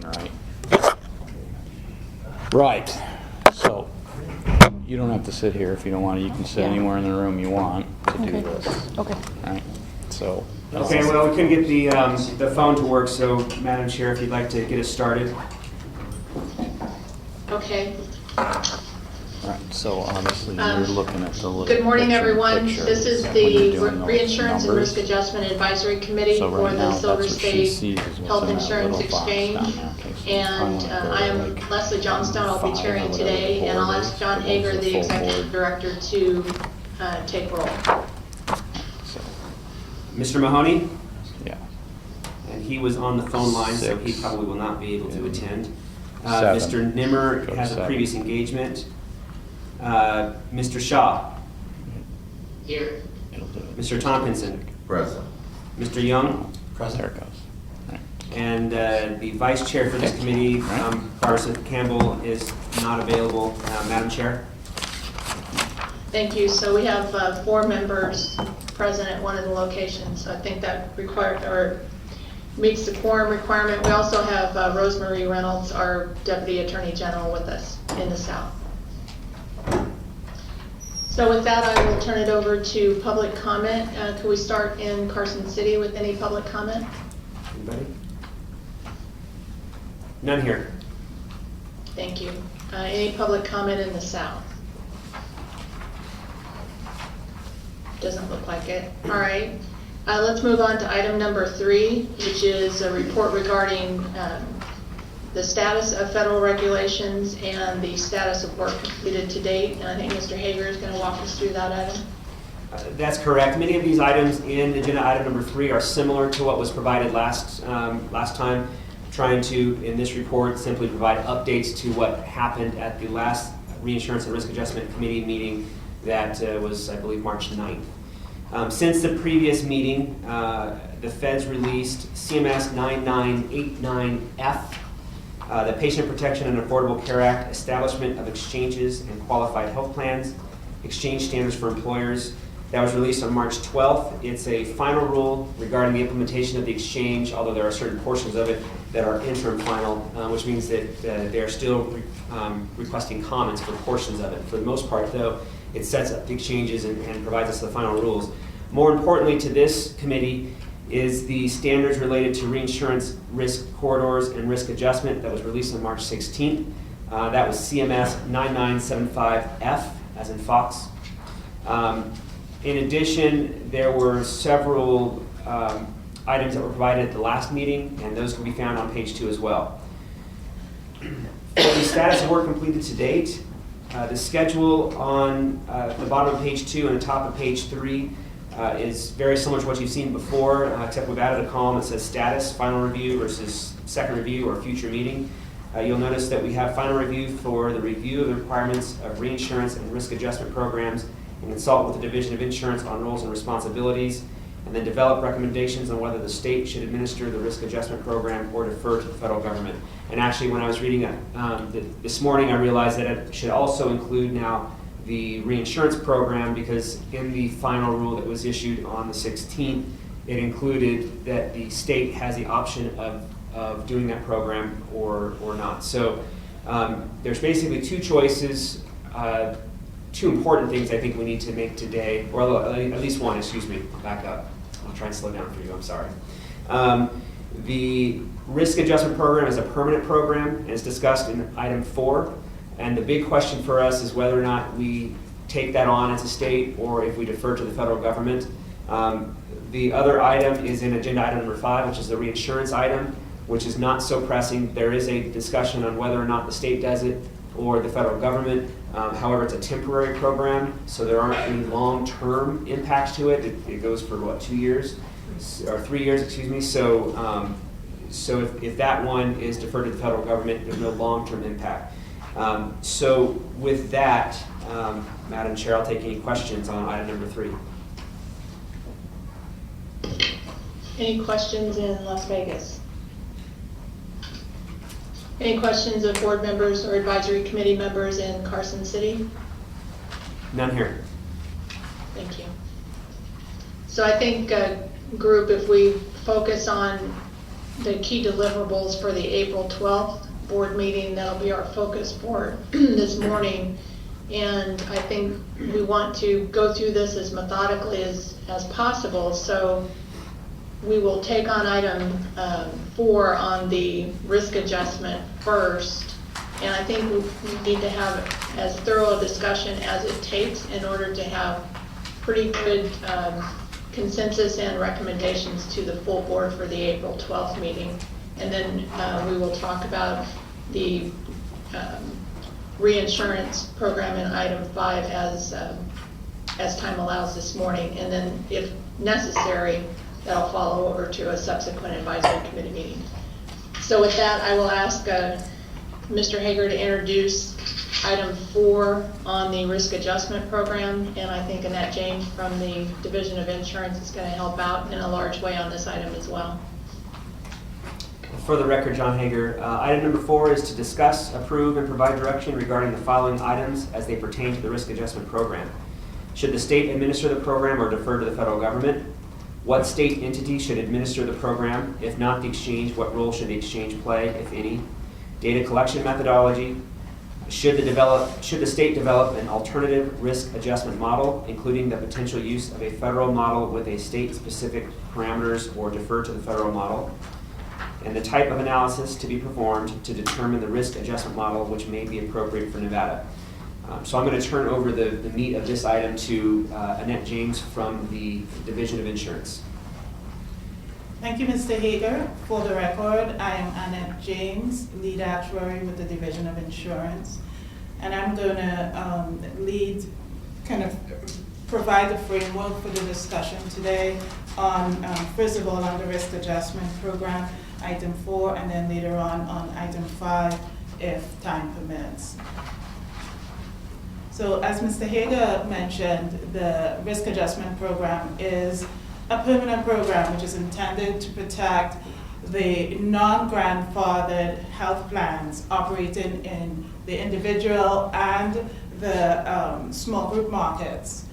right? Right. So you don't have to sit here if you don't want to. You can sit Yeah. anywhere in the room you want to do Okay. this. Okay. Right. So. Okay, well, we couldn't get the phone to work, so Madam Chair, if you'd like to get us started. Okay. Right. So obviously you're looking at the little. Good morning, everyone. picture This is when you're the doing those Reinsurance and numbers. Risk Adjustment Advisory Committee So for right now, the that's Silver what she State sees is what's Health in that Insurance little box Exchange. down there. Okay, so And it's finally I am go to, like, Leslie Johnstone. I'll be 5 or chairing whatever today, the and I'll board ask is. John It goes Hager, to the full Executive board. Director, to take roll. So, Mr. Mahoney, yeah. and he was on the phone line, so he 6. probably will not be able to attend. 7. Mr. Nimmer Go to has a 7. previous engagement. Mr. Shaw, Here. It'll do it. Mr. Tompkinson, Present. Mr. Young, There it goes. Right. and the Vice Chair for this committee, Right. Barbara Smith Campbell, is not available. Madam Chair? Thank you. So we have 4 members present at one of the locations. I think that meets the quorum requirement. We also have Rosemary Reynolds, our Deputy Attorney General, with us in the South. So with that, I will turn it over to public comment. Could we start in Carson City with any public comment? Anybody? None here. Thank you. Any public comment in the South? Doesn't look like it. All right. Let's move on to item number 3, which is a report regarding the status of federal regulations and the status of work completed to date. And I think Mr. Hager is going to walk us through that item. That's correct. Many of these items in agenda item number 3 are similar to what was provided last time, trying to, in this report, simply provide updates to what happened at the last Reinsurance and Risk Adjustment Committee meeting that was, I believe, March 9th. Since the previous meeting, the feds released CMS 9989F, the Patient Protection and Affordable Care Act, Establishment of Exchanges and Qualified Health Plans, Exchange Standards for Employers. That was released on March 12th. It's a final rule regarding the implementation of the exchange, although there are certain portions of it that are interim final, which means that they are still requesting comments for portions of it. For the most part, though, it sets up the exchanges and provides us the final rules. More importantly to this committee is the standards related to reinsurance risk corridors and risk adjustment that was released on March 16th. That was CMS 9975F, as in Fox. In addition, there were several items that were provided at the last meeting, and those can be found on page 2 as well. For the status of work completed to date, the schedule on the bottom of page 2 and the top of page 3 is very similar to what you've seen before, except we've added a column that says status, final review versus second review or future meeting. You'll notice that we have final review for the review of the requirements of reinsurance and risk adjustment programs, and consult with the Division of Insurance on roles and responsibilities, and then develop recommendations on whether the state should administer the risk adjustment program or defer to the federal government. And actually, when I was reading that this morning, I realized that it should also include now the reinsurance program, because in the final rule that was issued on the 16th, it included that the state has the option of doing that program or not. So there's basically 2 choices, 2 important things I think we need to make today, or at least one, excuse me, I'll back up. I'll try and slow down for you, I'm sorry. The risk adjustment program is a permanent program, and it's discussed in item 4. And the big question for us is whether or not we take that on as a state or if we defer to the federal government. The other item is in agenda item number 5, which is the reinsurance item, which is not so pressing. There is a discussion on whether or not the state does it or the federal government. However, it's a temporary program, so there aren't any long-term impacts to it. It goes for, what, 2 years? Or 3 years, excuse me. So if that one is deferred to the federal government, there's no long-term impact. So with that, Madam Chair, I'll take any questions on item number 3. Any questions in Las Vegas? Any questions of board members or advisory committee members in Carson City? None here. Thank you. So I think, group, if we focus on the key deliverables for the April 12th board meeting. That'll be our focus for this morning. And I think we want to go through this as methodically as possible. So we will take on item 4 on the risk adjustment first. And I think we need to have as thorough a discussion as it takes in order to have pretty good consensus and recommendations to the full board for the April 12th meeting. And then we will talk about the reinsurance program in item 5 as time allows this morning. And then if necessary, that'll follow over to a subsequent advisory committee meeting. So with that, I will ask Mr. Hager to introduce item 4 on the risk adjustment program, and I think Annette James from the Division of Insurance is going to help out in a large way on this item as well. For the record, John Hager. Item number 4 is to discuss, approve, and provide direction regarding the following items as they pertain to the risk adjustment program. Should the state administer the program or defer to the federal government? What state entity should administer the program? If not the exchange, what role should the exchange play, if any? Data collection methodology. Should the state develop an alternative risk adjustment model, including the potential use of a federal model with a state-specific parameters, or defer to the federal model? And the type of analysis to be performed to determine the risk adjustment model which may be appropriate for Nevada. So I'm going to turn over the meat of this item to Annette James from the Division of Insurance. Thank you, Mr. Hager. For the record, I am Annette James, lead actuary with the Division of Insurance. And I'm going to provide the framework for the discussion today on, first of all, on the risk adjustment program, item 4, and then later on item 5, if time permits. So as Mr. Hager mentioned, the risk adjustment program is a permanent program which is intended to protect the non-grandfathered health plans operating in the individual and the small group markets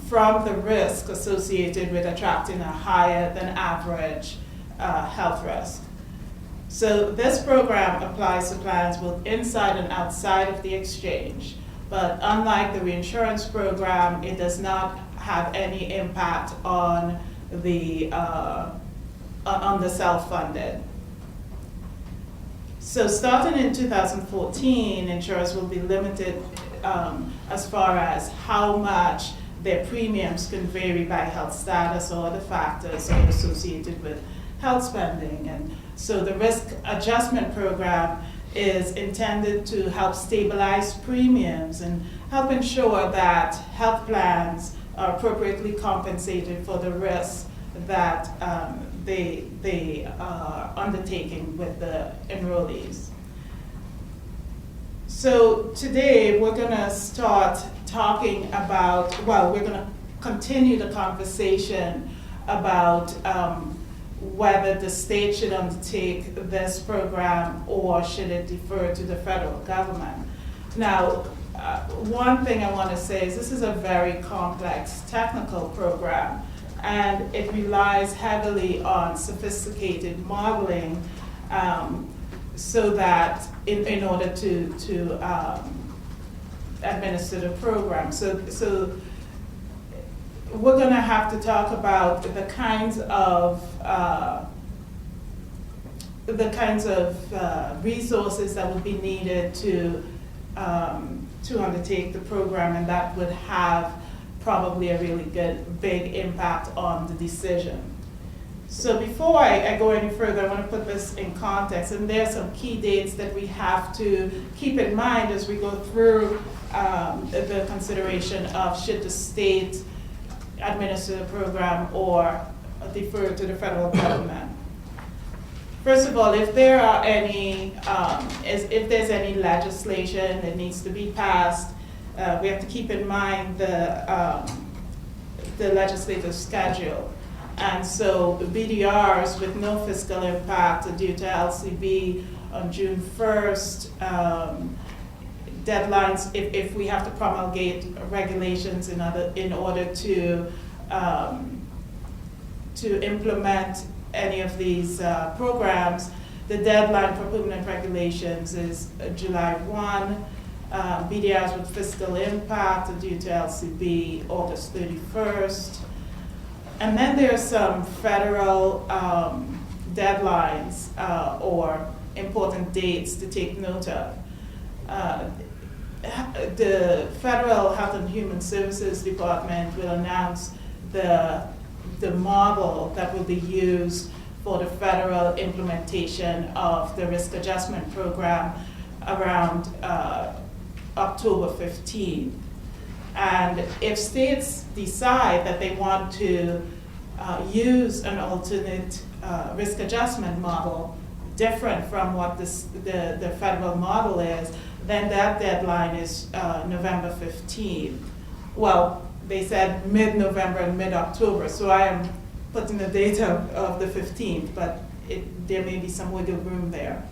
from the risk associated with attracting a higher than average health risk. So this program applies to plans both inside and outside of the exchange. But unlike the reinsurance program, it does not have any impact on the self-funded. So starting in 2014, insurers will be limited as far as how much their premiums can vary by health status or other factors associated with health spending. And so the risk adjustment program is intended to help stabilize premiums and help ensure that health plans are appropriately compensated for the risks that they are undertaking with the enrollees. So today we're going to start talking about, we're going to continue the conversation about whether the state should undertake this program or should it defer to the federal government. Now, one thing I want to say is this is a very complex technical program, and it relies heavily on sophisticated modeling so that in order to administer the program. So we're going to have to talk about the kinds of resources that would be needed to undertake the program, and that would have probably a really good big impact on the decision. So before I go any further, I want to put this in context, and there are some key dates that we have to keep in mind as we go through the consideration of should the state administer the program or defer to the federal government. First of all, if there are any, if there's any legislation that needs to be passed, we have to keep in mind the legislative schedule. And so the BDRs with no fiscal impact are due to LCB on June 1st. Deadlines, if we have to promulgate regulations in order to implement any of these programs, the deadline for permanent regulations is July 1. BDRs with fiscal impact are due to LCB August 31st. And then there are some federal deadlines or important dates to take note of. The Federal Health and Human Services Department will announce the model that will be used for the federal implementation of the risk adjustment program around October 15th. And if states decide that they want to use an alternate risk adjustment model different from what the federal model is, then that deadline is November 15th. Well, they said mid-November and mid-October, so I am putting the date of the 15th, but there may be some wiggle room there.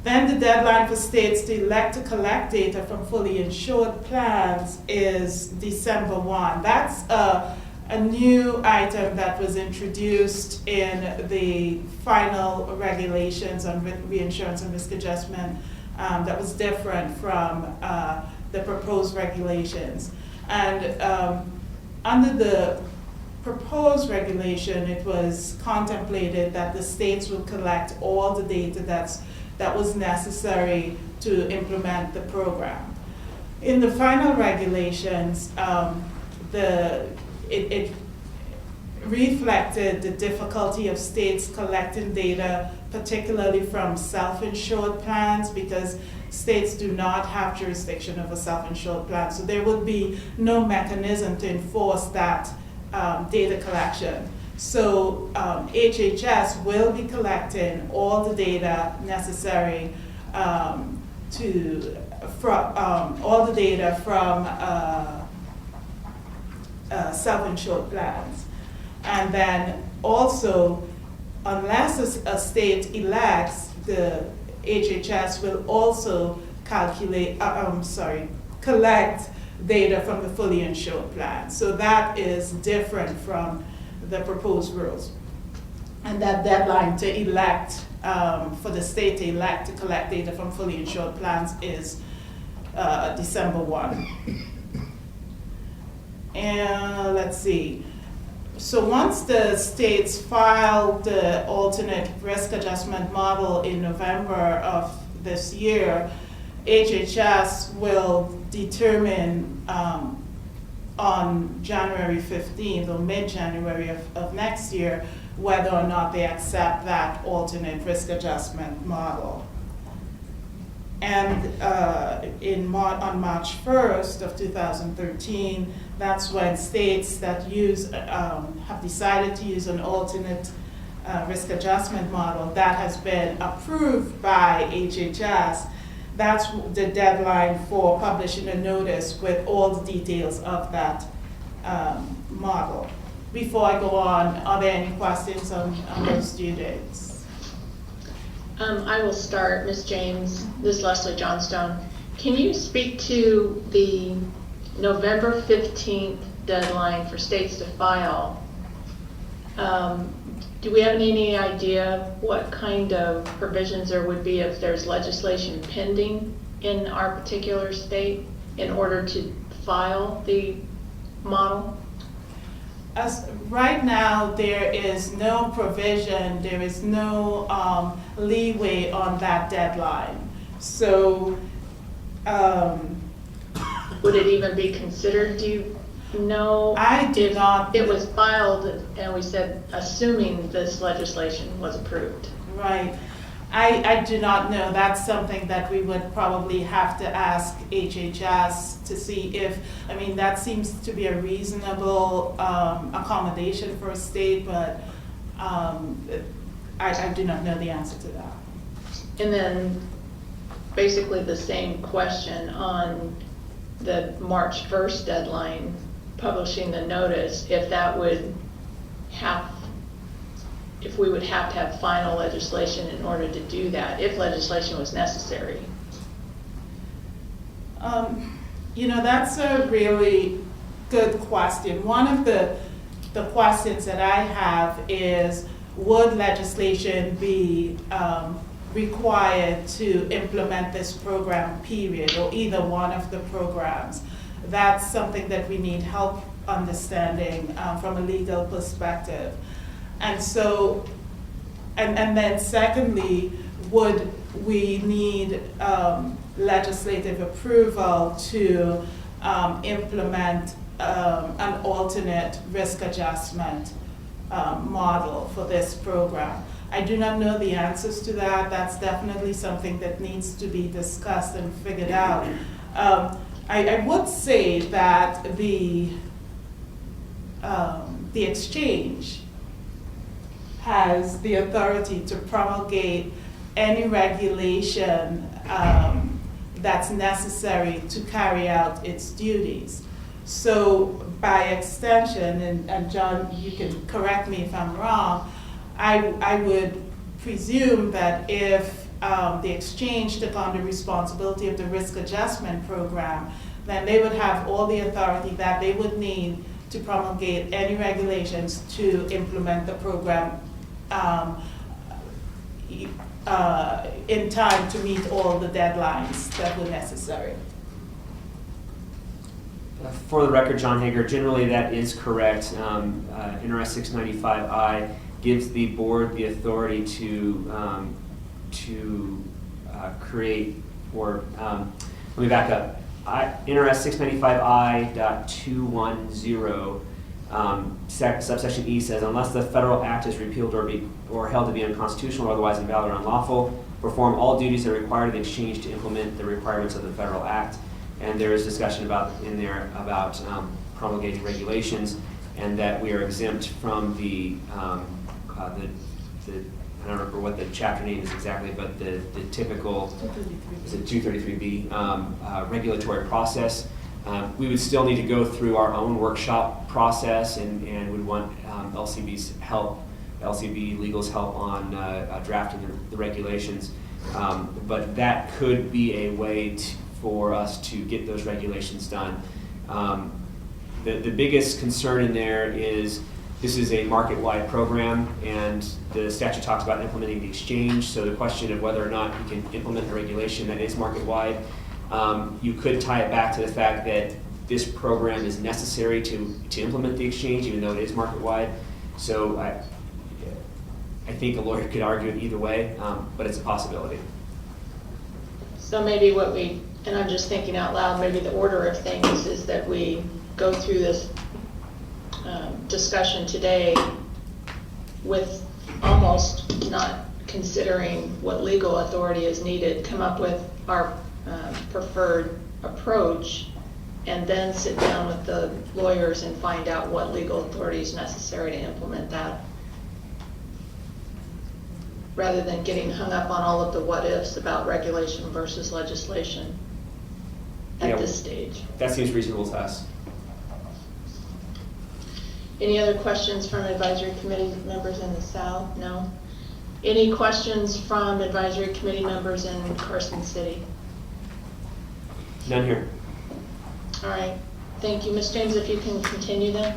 Then the deadline for states to elect to collect data from fully insured plans is December 1. That's a new item that was introduced in the final regulations on reinsurance and risk adjustment that was different from the proposed regulations. And under the proposed regulation, it was contemplated that the states would collect all the data that was necessary to implement the program. In the final regulations, it reflected the difficulty of states collecting data, particularly from self-insured plans, because states do not have jurisdiction over self-insured plans. So there would be no mechanism to enforce that data collection. So HHS will be collecting all the data necessary from self-insured plans. And then also, unless a state elects, the HHS will also collect data from the fully insured plan. So that is different from the proposed rules. And that deadline to elect, for the state to elect to collect data from fully insured plans is December 1. And let's see. So once the states file the alternate risk adjustment model in November of this year, HHS will determine on January 15th or mid-January of next year whether or not they accept that alternate risk adjustment model. And on March 1st of 2013, that's when states that have decided to use an alternate risk adjustment model that has been approved by HHS, that's the deadline for publishing a notice with all the details of that model. Before I go on, are there any questions on those due dates? I will start, Ms. James. This is Leslie Johnstone. Can you speak to the November 15th deadline for states to file? Do we have any idea what kind of provisions there would be if there's legislation pending in our particular state in order to file the model? As right now, there is no provision, there is no leeway on that deadline. So, would it even be considered? Do you know? I do not. It was filed, and we said, assuming this legislation was approved. Right. I do not know. That's something that we would probably have to ask HHS to see if, I mean, that seems to be a reasonable accommodation for a state, but I do not know the answer to that. And then basically the same question on the March 1st deadline, publishing the notice, if that would have, if we would have to have final legislation in order to do that, if legislation was necessary. You know, that's a really good question. One of the questions that I have is would legislation be required to implement this program, period, or either one of the programs? That's something that we need help understanding from a legal perspective. And so, and then secondly, would we need legislative approval to implement an alternate risk adjustment model for this program? I do not know the answers to that. That's definitely something that needs to be discussed and figured out. I would say that the exchange has the authority to promulgate any regulation that's necessary to carry out its duties. So by extension, and John, you can correct me if I'm wrong, I would presume that if the exchange took on the responsibility of the risk adjustment program, then they would have all the authority that they would need to promulgate any regulations to implement the program in time to meet all the deadlines that were necessary. For the record, John Hager, generally that is correct. NRS 695I gives the board the authority to create, or let me back up. NRS 695I.210 subsection E says, unless the federal act is repealed or held to be unconstitutional or otherwise invalid or unlawful, perform all duties that are required of the exchange to implement the requirements of the federal act. And there is discussion in there about promulgating regulations, and that we are exempt from the I don't remember what the chapter name is exactly, but the typical, is it 233B, regulatory process. We would still need to go through our own workshop process and would want LCB's help, LCB Legal's help on drafting the regulations. But that could be a way for us to get those regulations done. The biggest concern in there is this is a market-wide program, and the statute talks about implementing the exchange. So the question of whether or not you can implement the regulation that is market-wide, you could tie it back to the fact that this program is necessary to implement the exchange, even though it is market-wide. So I think a lawyer could argue it either way, but it's a possibility. So maybe and I'm just thinking out loud, maybe the order of things is that we go through this discussion today with almost not considering what legal authority is needed, come up with our preferred approach, and then sit down with the lawyers and find out what legal authority is necessary to implement that, rather than getting hung up on all of the what-ifs about regulation versus legislation at this stage. That seems reasonable to us. Any other questions from advisory committee members in the South? No? Any questions from advisory committee members in Carson City? None here. All right. Thank you. Ms. James, if you can continue then.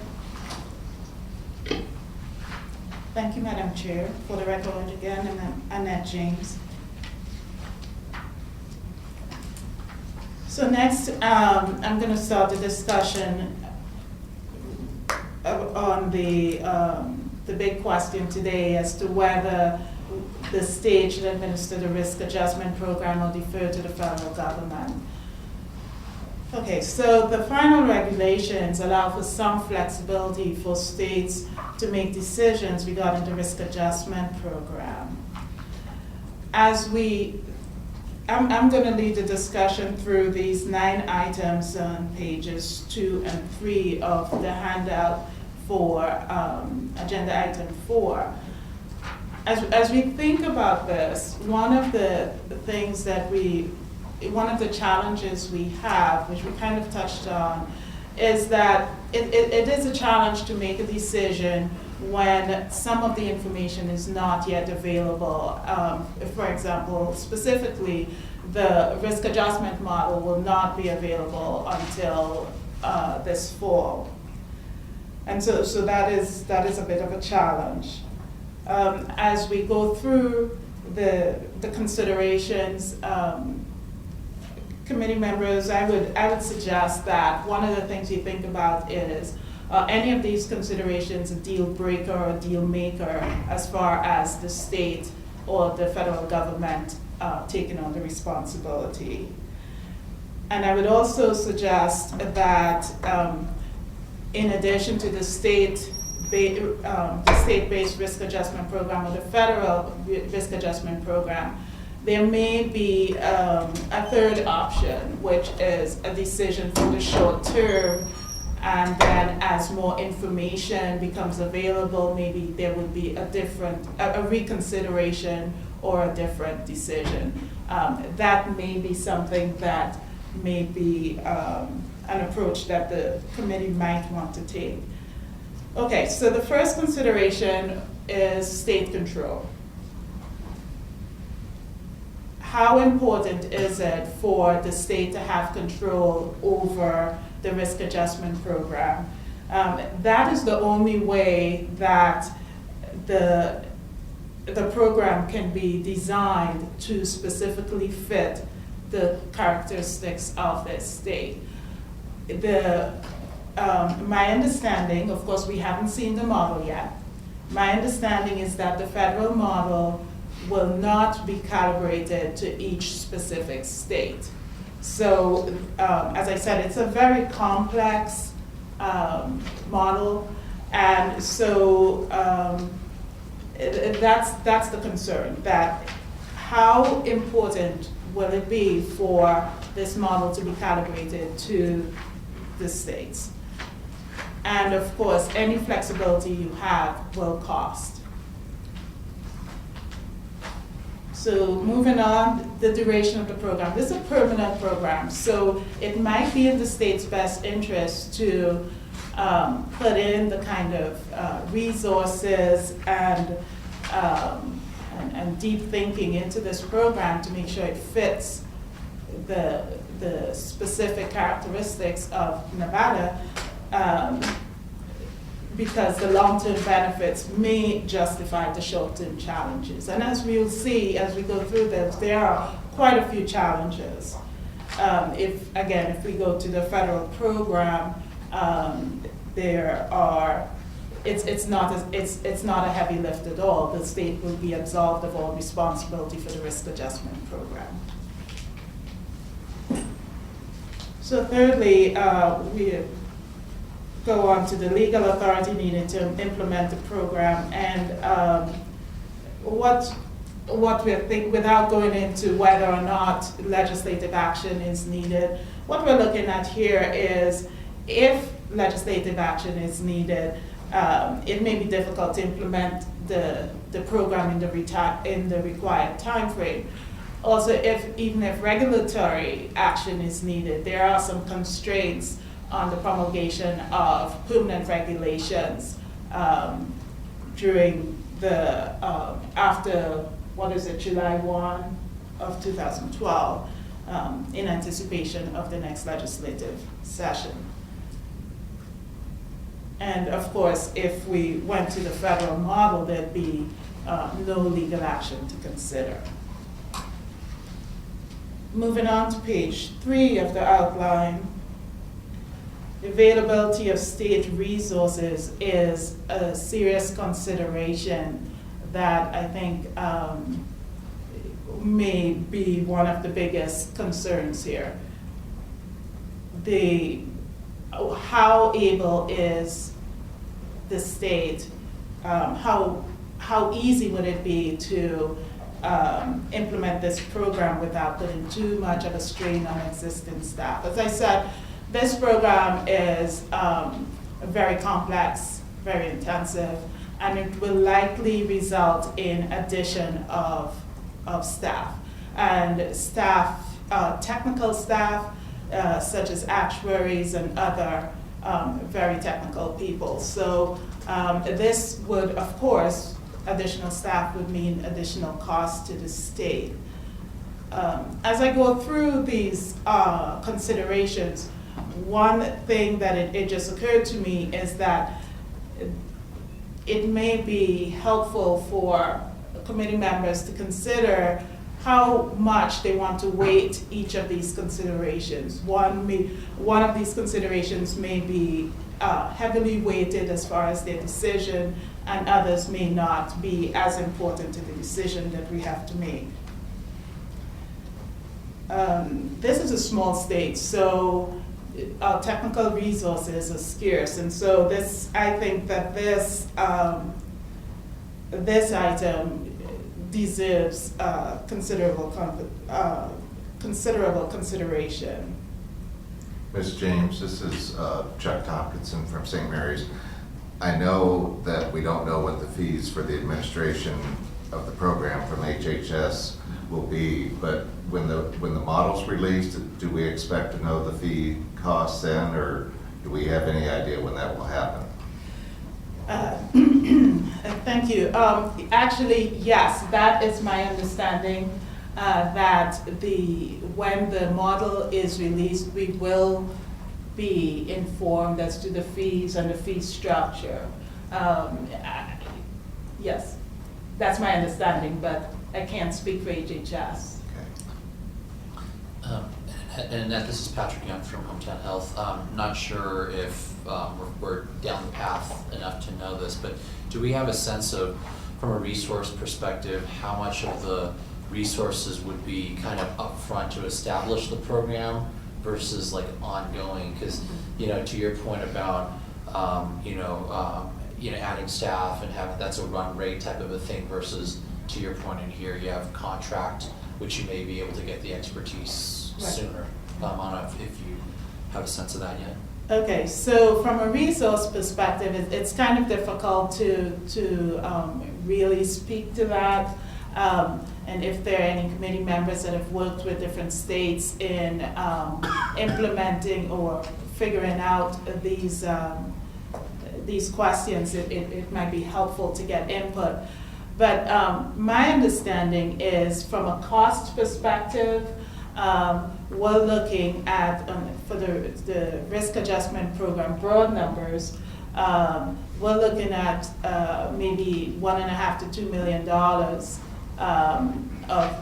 Thank you, Madam Chair. For the record again, I'm Annette James. So next, I'm going to start the discussion on the big question today as to whether the state should administer the risk adjustment program or defer to the federal government. Okay, so the final regulations allow for some flexibility for states to make decisions regarding the risk adjustment program. I'm going to lead the discussion through these 9 items on pages 2 and 3 of the handout for agenda item 4. As we think about this, one of the challenges we have, which we kind of touched on, is that it is a challenge to make a decision when some of the information is not yet available. For example, specifically, the risk adjustment model will not be available until this fall. And so that is a bit of a challenge. As we go through the considerations, committee members, I would suggest that one of the things you think about is any of these considerations a deal breaker or deal maker as far as the state or the federal government taking on the responsibility. And I would also suggest that in addition to the state-based risk adjustment program or the federal risk adjustment program, there may be a third option, which is a decision for the short term, and then as more information becomes available, maybe there would be a reconsideration or a different decision. That may be something that may be an approach that the committee might want to take. Okay, so the first consideration is state control. How important is it for the state to have control over the risk adjustment program? That is the only way that the program can be designed to specifically fit the characteristics of this state. My understanding, of course we haven't seen the model yet, my understanding is that the federal model will not be calibrated to each specific state. So, as I said, it's a very complex model, and so that's the concern, that how important will it be for this model to be calibrated to the states? And of course, any flexibility you have will cost. So moving on, the duration of the program. This is a permanent program, so it might be in the state's best interest to put in the kind of resources and deep thinking into this program to make sure it fits the specific characteristics of Nevada, because the long-term benefits may justify the short-term challenges. And as we'll see as we go through this, there are quite a few challenges. If we go to the federal program, it's not a heavy lift at all. The state will be absolved of all responsibility for the risk adjustment program. So thirdly, we go on to the legal authority needed to implement the program, and what we're thinking, without going into whether or not legislative action is needed, what we're looking at here is if legislative action is needed, it may be difficult to implement the program in the required time frame. Also, even if regulatory action is needed, there are some constraints on the promulgation of permanent regulations during the, after, July 1 of 2012, in anticipation of the next legislative session. And of course, if we went to the federal model, there'd be no legal action to consider. Moving on to page 3 of the outline, availability of state resources is a serious consideration that I think may be one of the biggest concerns here. How able is the state, how easy would it be to implement this program without putting too much of a strain on existing staff? As I said, this program is very complex, very intensive, and it will likely result in addition of staff. And staff, technical staff, such as actuaries and other very technical people. So this would, of course, additional staff would mean additional costs to the state. As I go through these considerations, one thing that it just occurred to me is that it may be helpful for committee members to consider how much they want to weight each of these considerations. One of these considerations may be heavily weighted as far as their decision, and others may not be as important to the decision that we have to make. This is a small state, so our technical resources are scarce, and so I think that this item deserves considerable consideration. Ms. James, this is Chuck Tompkinson from St. Mary's. I know that we don't know what the fees for the administration of the program from HHS will be, but when the model's released, do we expect to know the fee costs then, or do we have any idea when that will happen? Thank you. Actually, yes, that is my understanding, that when the model is released, we will be informed as to the fees and the fee structure. Yes, that's my understanding, but I can't speak for HHS. Okay. And Annette, this is Patrick Young from Hometown Health. Not sure if we're down the path enough to know this, but do we have a sense of, from a resource perspective, how much of the resources would be kind of upfront to establish the program versus like ongoing? Because, to your point about, adding staff and having, that's a run rate type of a thing versus, to your point in here, you have contract, which you may be able to get the expertise Right. sooner. If you have a sense of that yet. Okay, so from a resource perspective, it's kind of difficult to really speak to that. And if there are any committee members that have worked with different states in implementing or figuring out these questions, it might be helpful to get input. But my understanding is, from a cost perspective, we're looking at, for the risk adjustment program, broad numbers, we're looking at maybe $1.5 to $2 million of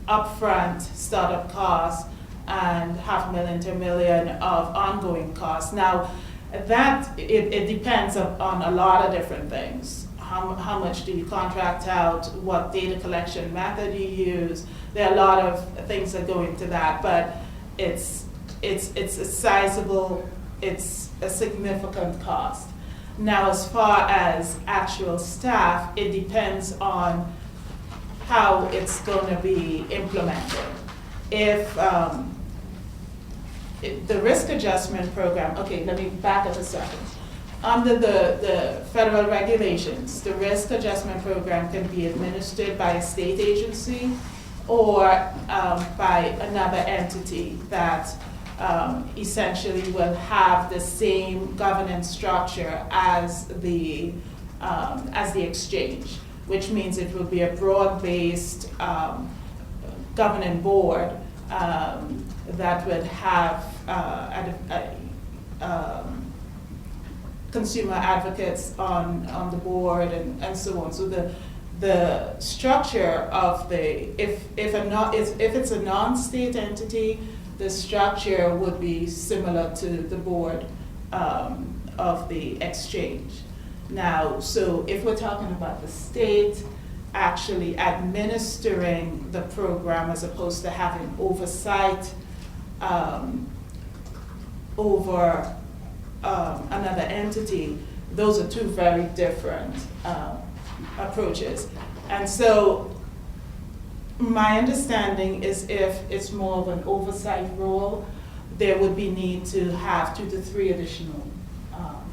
upfront startup costs and $500,000 to $1 million of ongoing costs. Now, it depends on a lot of different things. How much do you contract out? What data collection method you use? There are a lot of things that go into that, but it's a sizable, it's a significant cost. Now, as far as actual staff, it depends on how it's going to be implemented. If the risk adjustment program, okay, let me back up a second. Under the federal regulations, the risk adjustment program can be administered by a state agency or by another entity that essentially will have the same governance structure as the exchange, which means it will be a broad-based governing board that would have consumer advocates on the board and so on. So the structure of if it's a non-state entity, the structure would be similar to the board of the exchange. Now, so if we're talking about the state actually administering the program as opposed to having oversight over another entity, those are two very different approaches. And so my understanding is, if it's more of an oversight role, there would be need to have 2 to 3 additional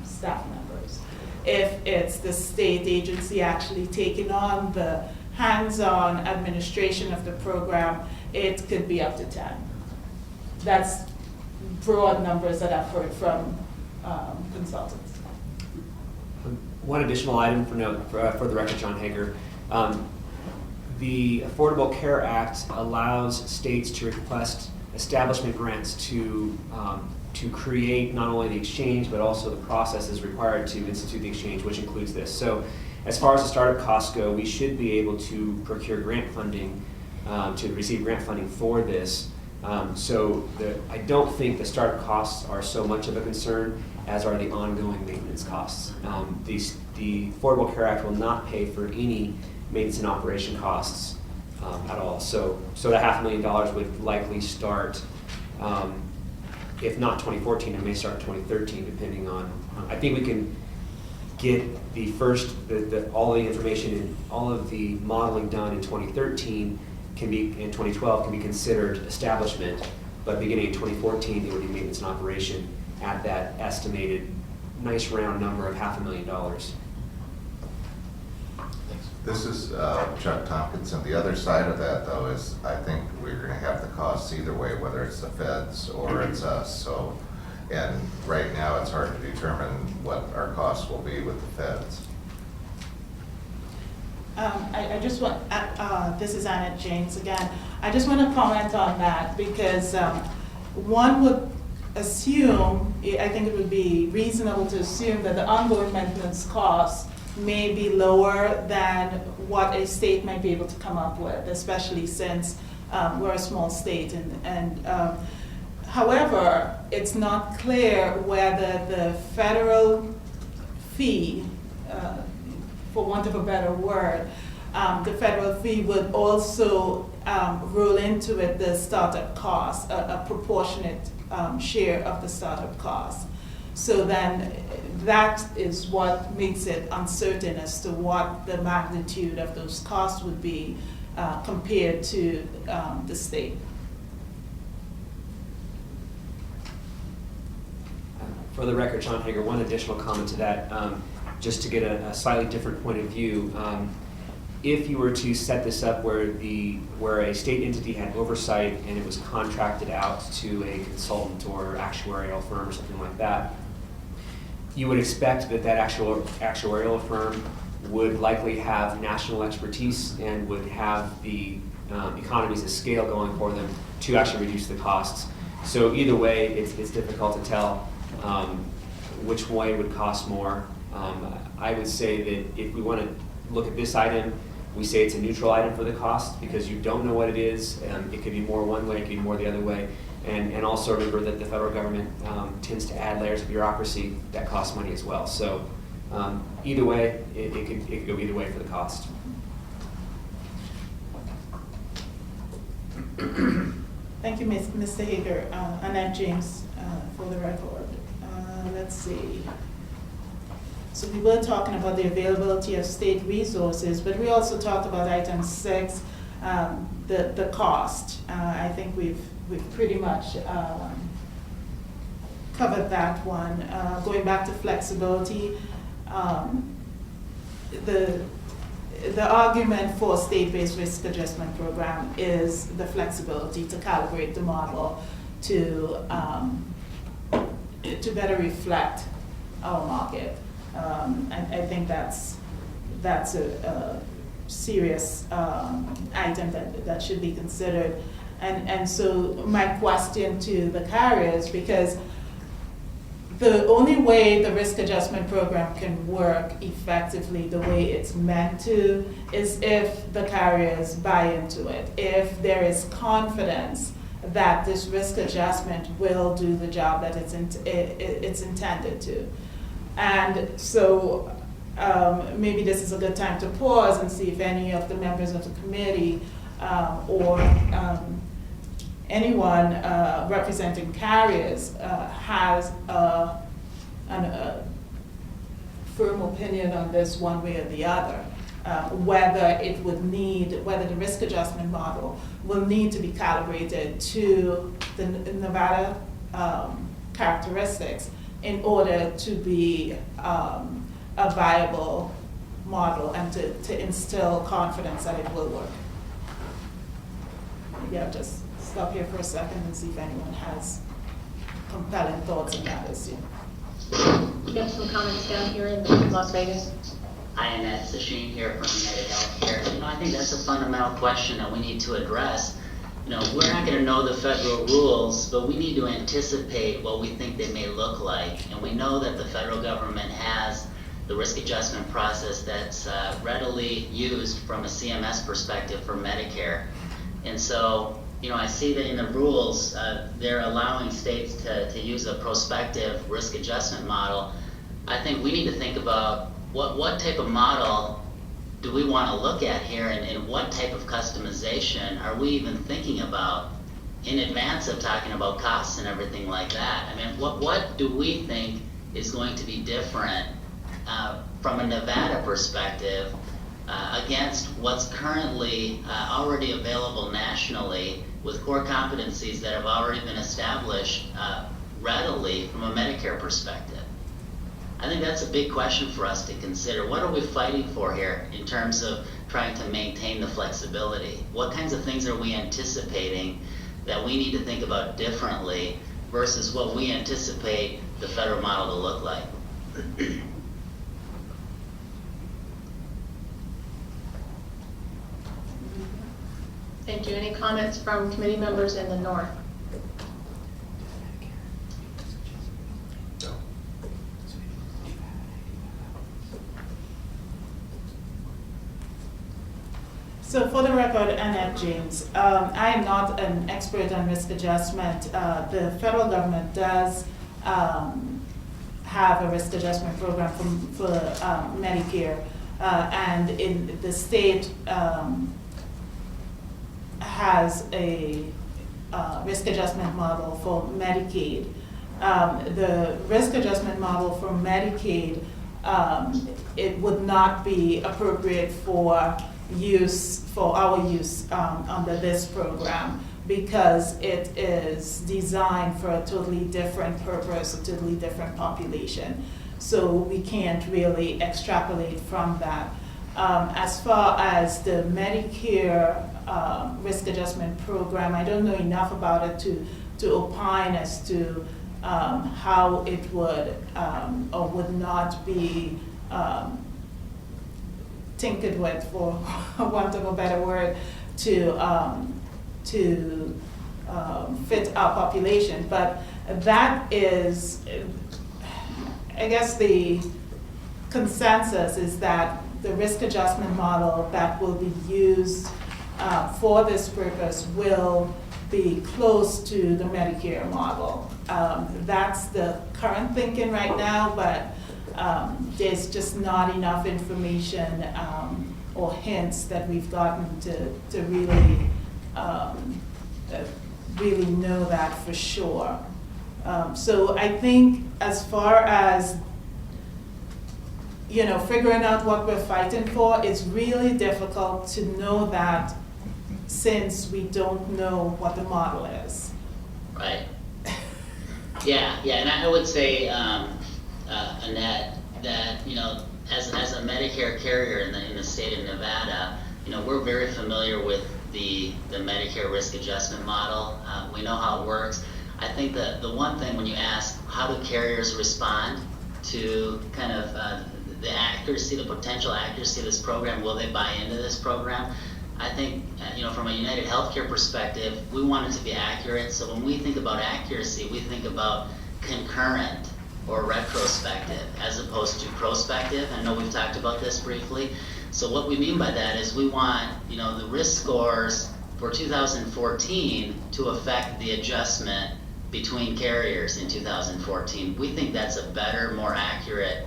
staff members. If it's the state agency actually taking on the hands-on administration of the program, it could be up to 10. That's broad numbers that I've heard from consultants. One additional item for note, for the record, John Hager. The Affordable Care Act allows states to request establishment grants to to create not only the exchange, but also the processes required to institute the exchange, which includes this. So as far as the startup costs go, we should be able to procure grant funding, to receive grant funding for this. I don't think the startup costs are so much of a concern as are the ongoing maintenance costs. The Affordable Care Act will not pay for any maintenance and operation costs at all. So that $500,000 would likely start, if not 2014, it may start in 2013, depending on, I think we can get the first, all the information and all of the modeling done in 2013 can be, in 2012, can be considered establishment, but beginning in 2014, it would be maintenance and operation at that estimated nice round number of $500,000. This is Chuck Tompkinson. The other side of that, though, is I think we're going to have the costs either way, whether it's the feds or it's us. So, and right now it's hard to determine what our costs will be with the feds. I just want, this is Annette James again. I just want to comment on that because one would assume, I think it would be reasonable to assume that the ongoing maintenance costs may be lower than what a state might be able to come up with, especially since we're a small state. However, it's not clear whether the federal fee, for want of a better word, the federal fee would also roll into it the startup cost, a proportionate share of the startup cost. So then that is what makes it uncertain as to what the magnitude of those costs would be compared to the state. For the record, Sean Hager, one additional comment to that, just to get a slightly different point of view. If you were to set this up where a state entity had oversight and it was contracted out to a consultant or actuarial firm or something like that, you would expect that actuarial firm would likely have national expertise and would have the economies of scale going for them to actually reduce the costs. So either way, it's difficult to tell which way would cost more. I would say that if we want to look at this item, we say it's a neutral item for the cost because you don't know what it is. It could be more one way, it could be more the other way. And also remember that the federal government tends to add layers of bureaucracy that cost money as well. So either way, it could go either way for the cost. Thank you, Mr. Hager. Annette James, for the record. Let's see. So we were talking about the availability of state resources, but we also talked about item 6, the cost. I think we've pretty much covered that one. Going back to flexibility, the argument for state-based risk adjustment program is the flexibility to calibrate the model to better reflect our market. I think that's a serious item that should be considered. And so my question to the carriers, because the only way the risk adjustment program can work effectively the way it's meant to is if the carriers buy into it, if there is confidence that this risk adjustment will do the job that it's intended to. And so maybe this is a good time to pause and see if any of the members of the committee or anyone representing carriers has a firm opinion on this one way or the other, whether the risk adjustment model will need to be calibrated to the Nevada characteristics in order to be a viable model and to instill confidence that it will work. Maybe I'll just stop here for a second and see if anyone has compelling thoughts on that issue. We have some comments down here in Las Vegas. Hi, Annette. It's Shane here from United Healthcare. I think that's a fundamental question that we need to address. We're not gonna know the federal rules, but we need to anticipate what we think they may look like. And we know that the federal government has the risk adjustment process that's readily used from a CMS perspective for Medicare. And so, I see that in the rules, they're allowing states to use a prospective risk adjustment model. I think we need to think about what type of model do we want to look at here, and what type of customization are we even thinking about in advance of talking about costs and everything like that? I mean, what do we think is going to be different from a Nevada perspective against what's currently already available nationally with core competencies that have already been established readily from a Medicare perspective? I think that's a big question for us to consider. What are we fighting for here in terms of trying to maintain the flexibility? What kinds of things are we anticipating that we need to think about differently versus what we anticipate the federal model to look like? Thank you. Any comments from committee members in the north? So for the record, Annette James, I am not an expert on risk adjustment. The federal government does have a risk adjustment program for Medicare, and in the state has a risk adjustment model for Medicaid. The risk adjustment model for Medicaid, it would not be appropriate for our use under this program, because it is designed for a totally different purpose, a totally different population. So we can't really extrapolate from that. As far as the Medicare risk adjustment program, I don't know enough about it to opine as to how it would or would not be tinkered with, for want of a better word, to fit our population. But that is, I guess the consensus is that the risk adjustment model that will be used for this purpose will be close to the Medicare model. That's the current thinking right now, but there's just not enough information or hints that we've gotten to really really know that for sure. So I think as far as figuring out what we're fighting for, it's really difficult to know that since we don't know what the model is. Right. Yeah, and I would say, Annette, that as a Medicare carrier in the state of Nevada, we're very familiar with the Medicare risk adjustment model. We know how it works. I think that the one thing when you ask how do carriers respond to kind of the accuracy, the potential accuracy of this program, will they buy into this program? I think, from a United Healthcare perspective, we want it to be accurate. So when we think about accuracy, we think about concurrent or retrospective as opposed to prospective. I know we've talked about this briefly. So what we mean by that is we want, the risk scores for 2014 to affect the adjustment between carriers in 2014. We think that's a better, more accurate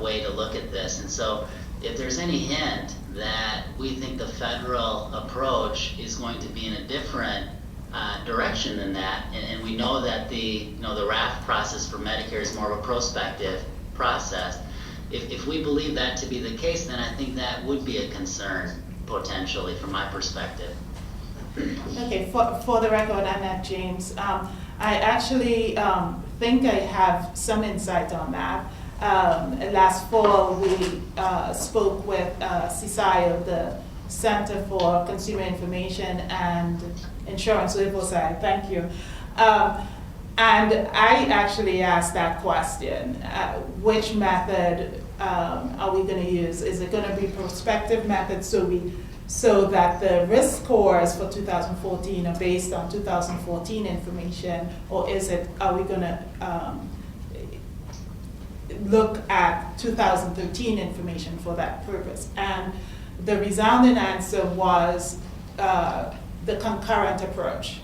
way to look at this. And so if there's any hint that we think the federal approach is going to be in a different direction than that, and we know that the RAF process for Medicare is more of a prospective process, if we believe that to be the case, then I think that would be a concern potentially from my perspective. Okay, for the record, Annette James, I actually think I have some insight on that. Last fall, we spoke with CISIO, the Center for Consumer Information and Insurance Oversight. Thank you. And I actually asked that question: which method are we going to use? Is it going to be prospective method, so so that the risk scores for 2014 are based on 2014 information, or are we gonna look at 2013 information for that purpose? And the resounding answer was the concurrent approach,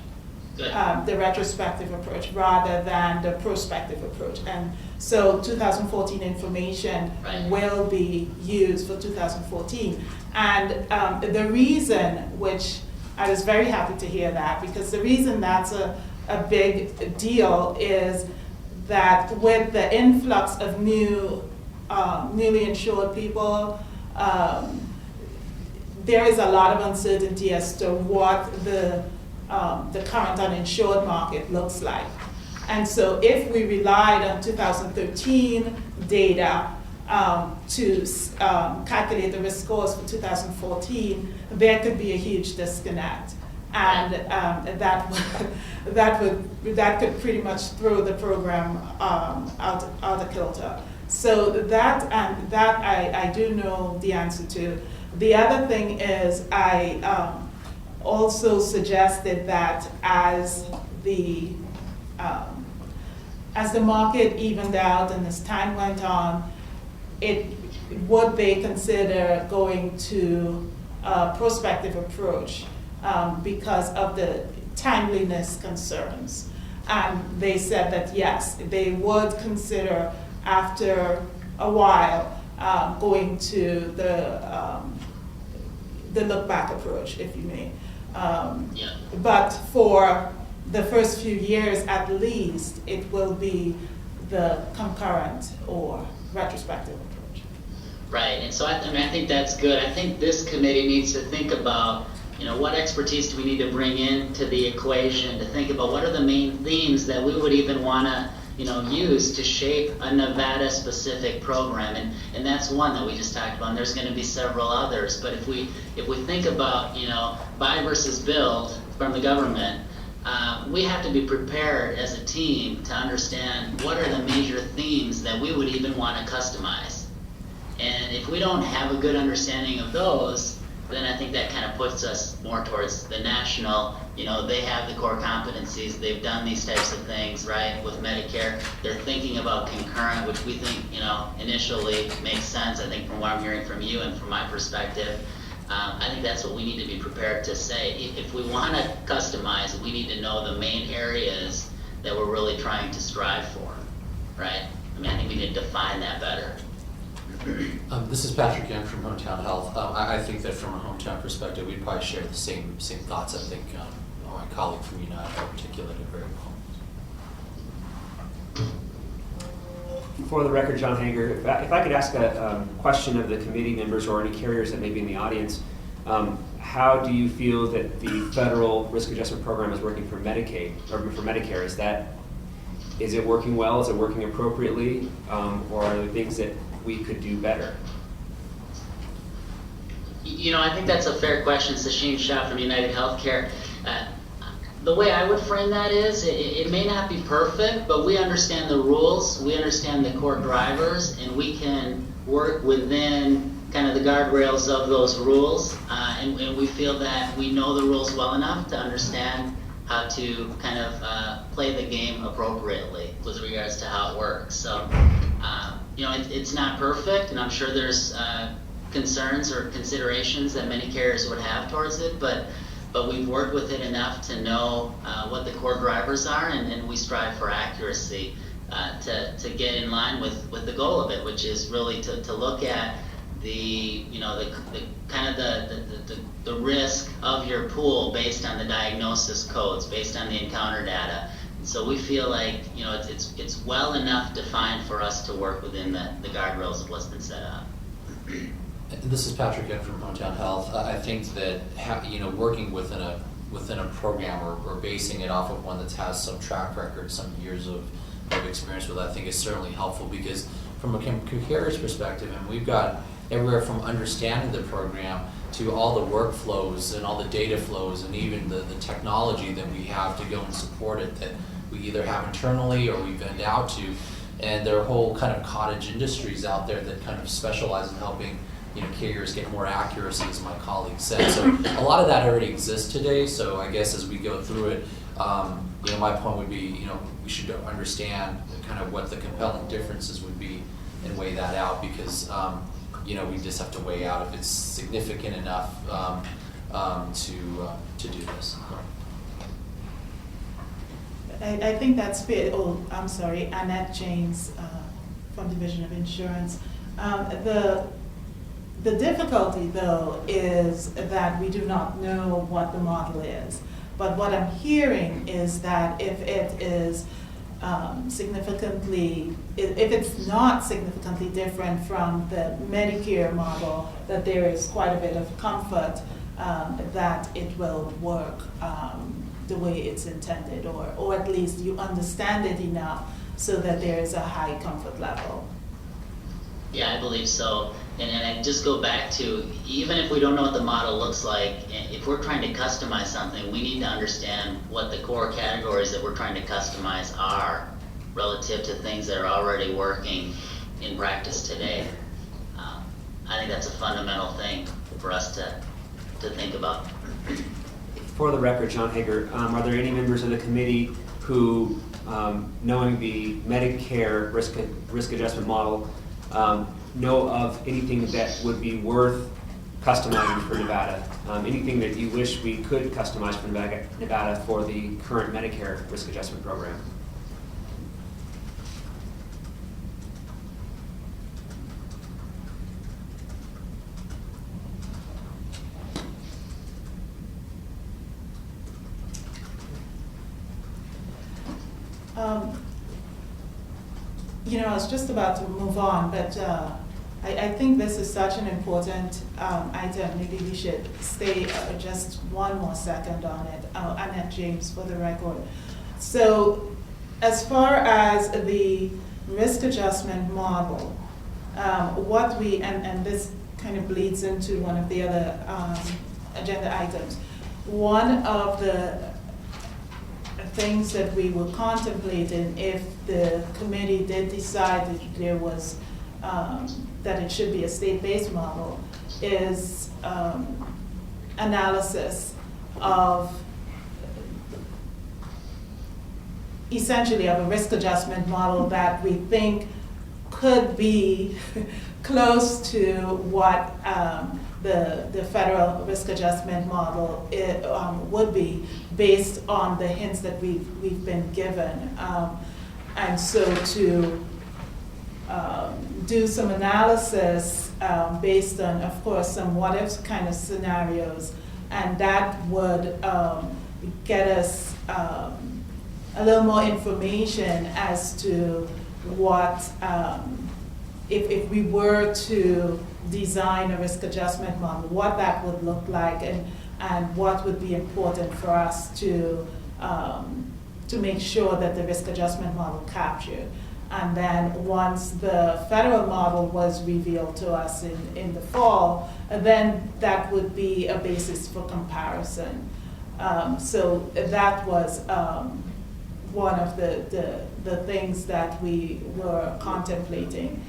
the retrospective approach, rather than the prospective approach. And so 2014 information will be used for 2014. And the reason, which I was very happy to hear that, because the reason that's a big deal is that with the influx of newly insured people, there is a lot of uncertainty as to what the current uninsured market looks like. And so if we relied on 2013 data to calculate the risk scores for 2014, there could be a huge disconnect. And that could pretty much throw the program out of kilter. So that I do know the answer to. The other thing is I also suggested that as the market evened out and as time went on, would they consider going to a prospective approach because of the timeliness concerns? And they said that yes, they would consider after a while going to the look-back approach, if you may. But for the first few years at least, it will be the concurrent or retrospective approach. Right, and so I think that's good. I think this committee needs to think about, what expertise do we need to bring into the equation to think about what are the main themes that we would even want to use to shape a Nevada-specific program, and that's one that we just talked about. And there's going to be several others, but if we think about buy versus build from the government, we have to be prepared as a team to understand what are the major themes that we would even want to customize. And if we don't have a good understanding of those, then I think that kind of puts us more towards the national. They have the core competencies. They've done these types of things, right? With Medicare, they're thinking about concurrent, which we think, initially makes sense. I think from what I'm hearing from you and from my perspective, I think that's what we need to be prepared to say. If we want to customize, we need to know the main areas that we're really trying to strive for, right? I think we need to define that better. This is Patrick Young from Hometown Health. I think that from a hometown perspective, we probably share the same thoughts. I think my colleague from United articulated very well. For the record, John Hager, if I could ask a question of the committee members or any carriers that may be in the audience, how do you feel that the federal risk adjustment program is working for Medicaid or for Medicare? Is it working well? Is it working appropriately? Or are there things that we could do better? I think that's a fair question. Sasheen Shah from United Healthcare. The way I would frame that is, it may not be perfect, but we understand the rules, we understand the core drivers, and we can work within kind of the guardrails of those rules. And we feel that we know the rules well enough to understand how to kind of play the game appropriately with regards to how it works. So, it's not perfect, and I'm sure there's concerns or considerations that many carriers would have towards it, but we've worked with it enough to know what the core drivers are, and we strive for accuracy to get in line with the goal of it, which is really to look at the kind of the risk of your pool based on the diagnosis codes, based on the encounter data. So we feel like it's well enough defined for us to work within the guardrails of what's been set up. This is Patrick Young from Hometown Health. I think that working within a program or basing it off of one that has some track record, some years of experience with, I think is certainly helpful, because from a carrier's perspective, and we've got everywhere from understanding the program to all the workflows and all the data flows and even the technology that we have to go and support it, that we either have internally or we vend out to. And there are whole kind of cottage industries out there that kind of specialize in helping carriers get more accuracy, as my colleague said. So a lot of that already exists today. So I guess as we go through it, my point would be, we should understand kind of what the compelling differences would be and weigh that out, because we just have to weigh out if it's significant enough to do this. I think that's fair. Oh, I'm sorry, Annette James from Division of Insurance. The difficulty, though, is that we do not know what the model is. But what I'm hearing is that if it is if it's not significantly different from the Medicare model, that there is quite a bit of comfort that it will work the way it's intended, or at least you understand it enough so that there is a high comfort level. Yeah, I believe so. And I just go back to, even if we don't know what the model looks like, if we're trying to customize something, we need to understand what the core categories that we're trying to customize are relative to things that are already working in practice today. I think that's a fundamental thing for us to think about. For the record, John Hager, are there any members of the committee who, knowing the Medicare risk adjustment model, know of anything that would be worth customizing for Nevada? Anything that you wish we could customize for Nevada for the current Medicare risk adjustment program? I was just about to move on, but I think this is such an important item. Maybe we should stay just one more second on it. Annette James, for the record. So as far as the risk adjustment model, what we, and this kind of bleeds into one of the other agenda items, one of the things that we were contemplating if the committee did decide that there was that it should be a state-based model is analysis of essentially of a risk adjustment model that we think could be close to what the federal risk adjustment model would be, based on the hints that we've been given. And so to do some analysis based on, of course, some what-if kind of scenarios, and that would get us a little more information as to what, if we were to design a risk adjustment model, what that would look like, and what would be important for us to make sure that the risk adjustment model captured. And then once the federal model was revealed to us in the fall, then that would be a basis for comparison. So that was one of the things that we were contemplating.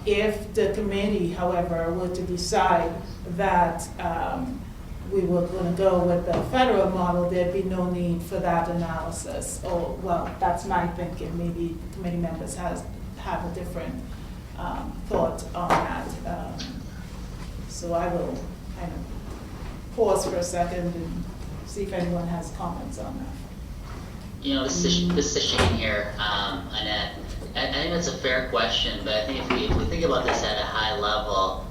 If the committee, however, were to decide that we were going to go with the federal model, there'd be no need for that analysis. Or, well, that's my thinking. Maybe committee members have a different thought on that. So I will kind of pause for a second and see if anyone has comments on that. This is Shane here, Annette. I think that's a fair question, but I think if we think about this at a high level,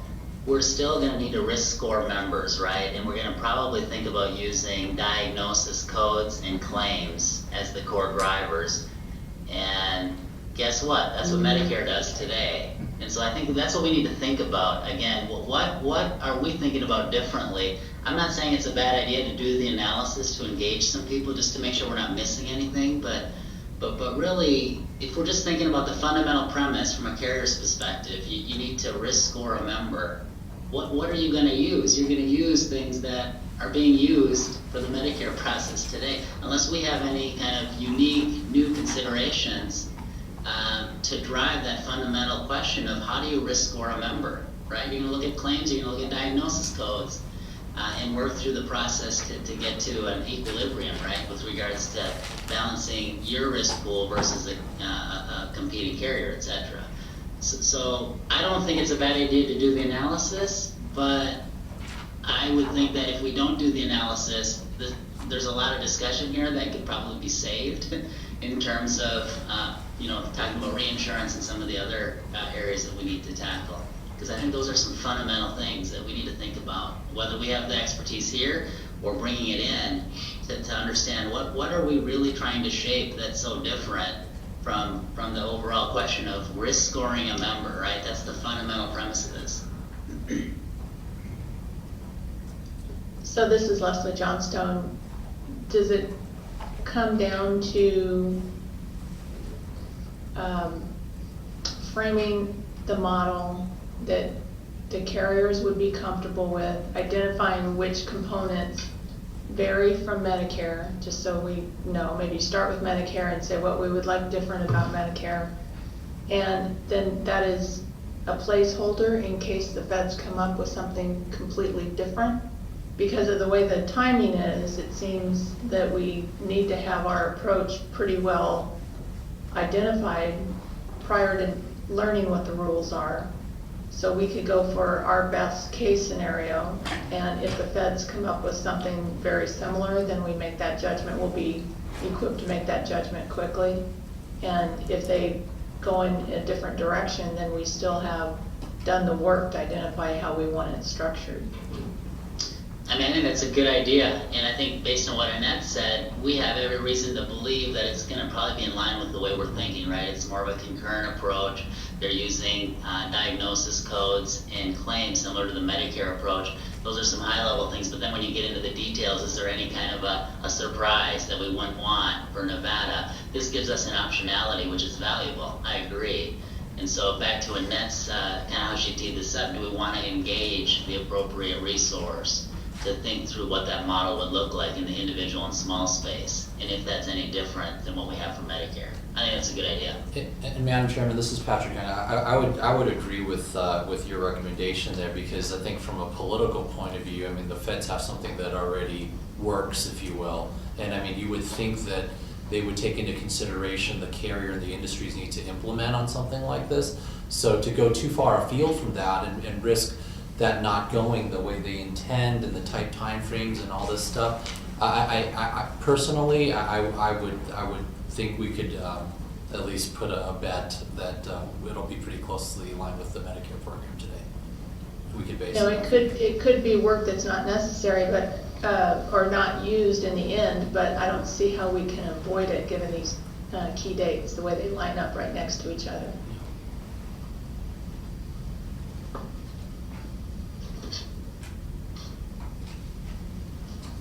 we're still going to need to risk score members, right? And we're going to probably think about using diagnosis codes and claims as the core drivers. And guess what? That's what Medicare does today. And so I think that's what we need to think about. Again, what are we thinking about differently? I'm not saying it's a bad idea to do the analysis to engage some people just to make sure we're not missing anything, but really, if we're just thinking about the fundamental premise from a carrier's perspective, you need to risk score a member. What are you going to use? You're going to use things that are being used for the Medicare process today, unless we have any kind of unique new considerations to drive that fundamental question of how do you risk score a member? right? You're gonna look at claims, you're gonna look at diagnosis codes, and work through the process to get to an equilibrium, right? With regards to balancing your risk pool versus a competing carrier, et cetera. So I don't think it's a bad idea to do the analysis, but I would think that if we don't do the analysis, there's a lot of discussion here that could probably be saved in terms of, talking about reinsurance and some of the other areas that we need to tackle. Because I think those are some fundamental things that we need to think about, whether we have the expertise here or bringing it in to understand what are we really trying to shape that's so different from the overall question of risk scoring a member, right? That's the fundamental premise of this. So this is Leslie Johnstone. Does it come down to framing the model that the carriers would be comfortable with, identifying which components vary from Medicare, just so we know, maybe start with Medicare and say what we would like different about Medicare, and then that is a placeholder in case the feds come up with something completely different? Because of the way the timing is, it seems that we need to have our approach pretty well identified prior to learning what the rules are. So we could go for our best case scenario, and if the feds come up with something very similar, then we make that judgment. We'll be equipped to make that judgment quickly. And if they go in a different direction, then we still have done the work to identify how we want it structured. I mean, I think that's a good idea, and I think based on what Annette said, we have every reason to believe that it's going to probably be in line with the way we're thinking, right? It's more of a concurrent approach. They're using diagnosis codes and claims similar to the Medicare approach. Those are some high-level things, but then when you get into the details, is there any kind of a surprise that we wouldn't want for Nevada? This gives us an optionality, which is valuable. I agree. And so back to Annette's kind of how she teed this up, do we want to engage the appropriate resource to think through what that model would look like in the individual and small space, and if that's any different than what we have for Medicare? I think that's a good idea. And Madam Chairman, this is Patrick, and I would agree with your recommendation there, because I think from a political point of view, I mean, the feds have something that already works, if you will, and I mean, you would think that they would take into consideration the carrier and the industries need to implement on something like this. So to go too far afield from that and risk that not going the way they intend and the tight timeframes and all this stuff, I personally, I would think we could at least put a bet that it'll be pretty closely aligned with the Medicare program today. We could base it could be work that's not necessary, but or not used in the end. But I don't see how we can avoid it given these key dates, the way they line up right next to each other.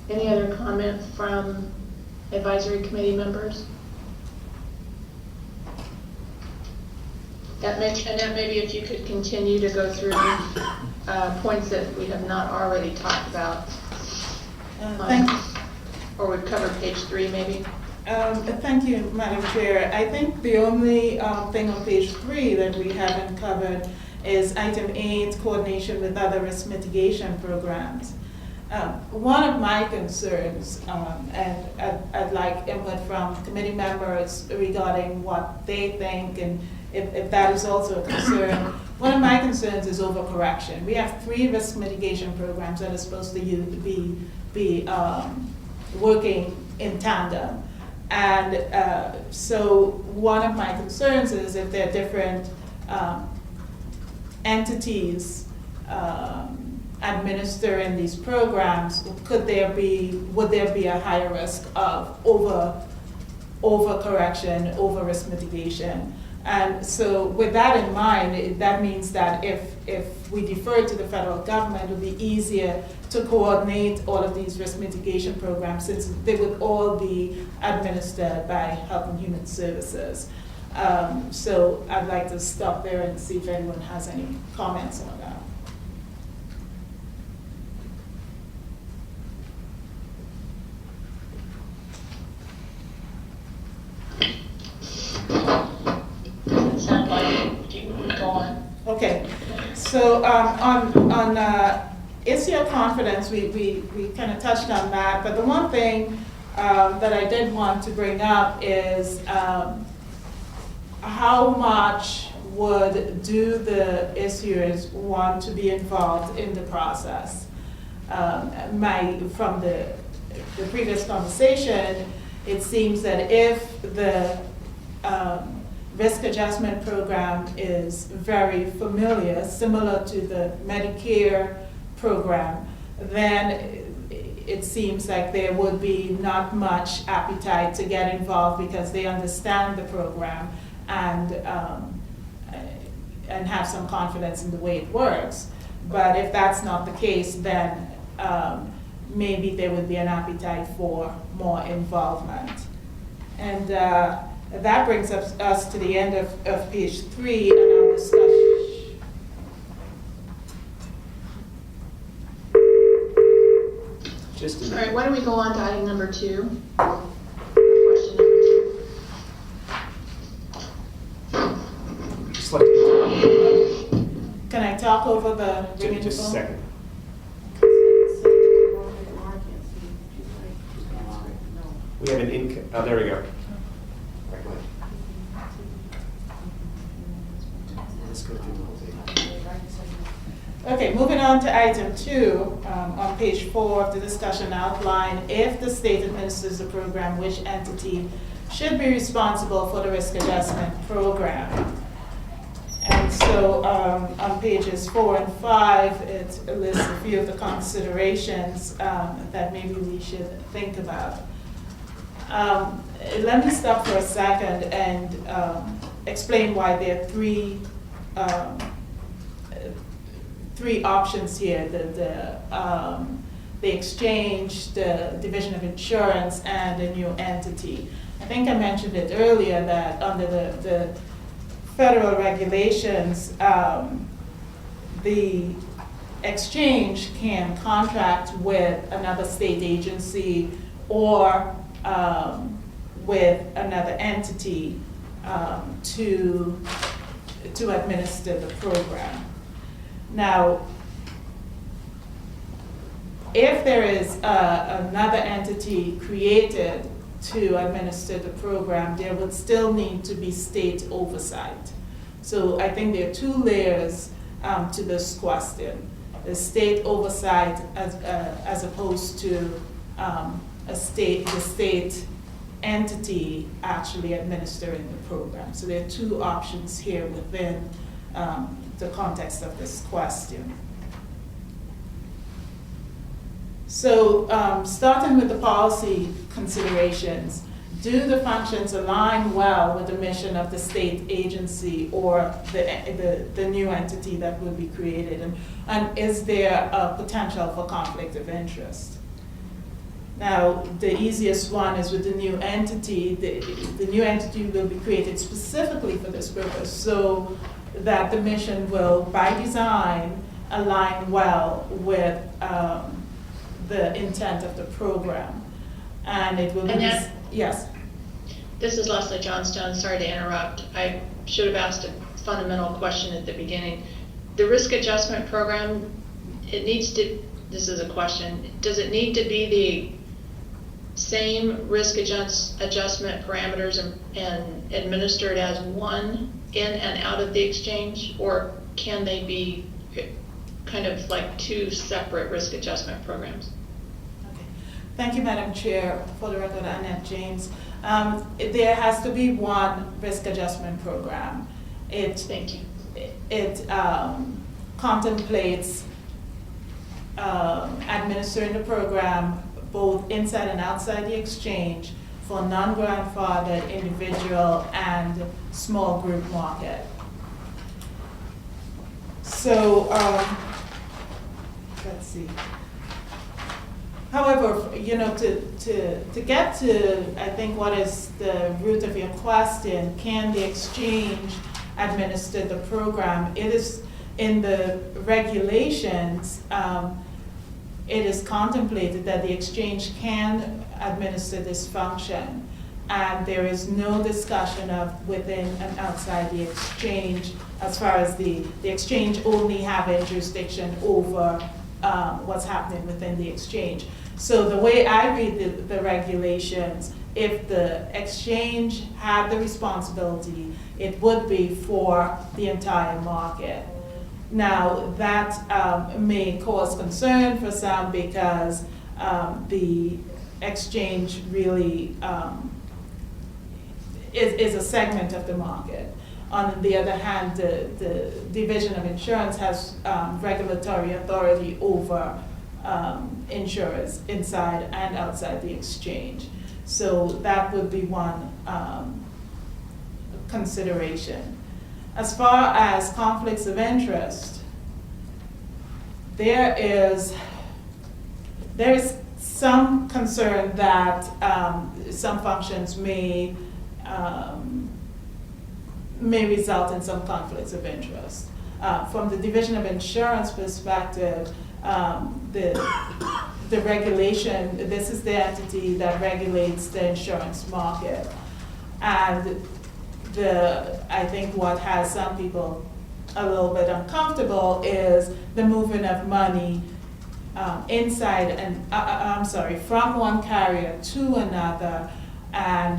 Any other comment from advisory committee members? Annette, maybe if you could continue to go through points that we have not already talked about. Thank you. Or we've covered page 3 maybe. Thank you, Madam Chair. I think the only thing on page 3 that we haven't covered is item 8, coordination with other risk mitigation programs. One of my concerns, and I'd like input from committee members regarding what they think and if that is also a concern. One of my concerns is overcorrection. We have 3 risk mitigation programs that are supposed to be working in tandem. And so one of my concerns is if there are different entities administering these programs, would there be a higher risk of overcorrection, over risk mitigation? And so with that in mind, that means that if we defer to the federal government, it would be easier to coordinate all of these risk mitigation programs since they would all be administered by Health and Human Services. So I'd like to stop there and see if anyone has any comments on that. Sound like you would go on. Okay, So on issue of confidence, we kind of touched on that, but the one thing that I did want to bring up is how much would do the issuers want to be involved in the process? From the previous conversation, it seems that if the risk adjustment program is very familiar, similar to the Medicare program, then it seems like there would be not much appetite to get involved because they understand the program and have some confidence in the way it works. But if that's not the case, then maybe there would be an appetite for more involvement. And that brings us to the end of page 3 and our discussion. Just All a right, why don't we go on to item number 2? Question number 2. just like to Can I talk over the ringing just a phone? second. We have an oh, there we go. Right, go ahead. Let's go through the whole thing. Okay, moving on to item 2, on page 4 of the discussion outline, if the state administers the program, which entity should be responsible for the risk adjustment program? And so on pages 4 and 5, it lists a few of the considerations that maybe we should think about. Let me stop for a second and explain why there are three options here: the exchange, the division of insurance, and a new entity. I think I mentioned it earlier that under the federal regulations, the exchange can contract with another state agency or with another entity to administer the program. Now, if there is another entity created to administer the program, there would still need to be state oversight. So I think there are 2 layers to this question: the state oversight as opposed to the state entity actually administering the program. So there are 2 options here within the context of this question. So starting with the policy considerations, do the functions align well with the mission of the state agency or the new entity that will be created? And is there a potential for conflict of interest? Now, the easiest one is with the new entity. The new entity will be created specifically for this purpose, so that the mission will, by design, align well with the intent of the program. And it will be, Annette? yes. This is Leslie Johnstone. Sorry to interrupt. I should have asked a fundamental question at the beginning. The risk adjustment program, it needs to, this is a question, does it need to be the same risk adjustment parameters and administered as one in and out of the exchange, or can they be kind of like 2 separate risk adjustment programs? Okay. Thank you, Madam Chair. For the record, Annette James. There has to be one risk adjustment program. Thank you. It contemplates administering the program both inside and outside the exchange for non-grandfathered individual and small group market. So, let's see. However, you know, to get to, I think, what is the root of your question, can the exchange administer the program? It is in the regulations, it is contemplated that the exchange can administer this function. and there is no discussion of within and outside the exchange, as far as the exchange only having jurisdiction over what's happening within the exchange. So the way I read the regulations, if the exchange had the responsibility, it would be for the entire market. Now, that may cause concern for some because the exchange really is a segment of the market. On the other hand, the Division of Insurance has regulatory authority over insurers inside and outside the exchange. So that would be one consideration. As far as conflicts of interest, there is some concern that some functions may result in some conflicts of interest. From the Division of Insurance perspective, the regulation, this is the entity that regulates the insurance market. And I think what has some people a little bit uncomfortable is the movement of money inside and, from one carrier to another, and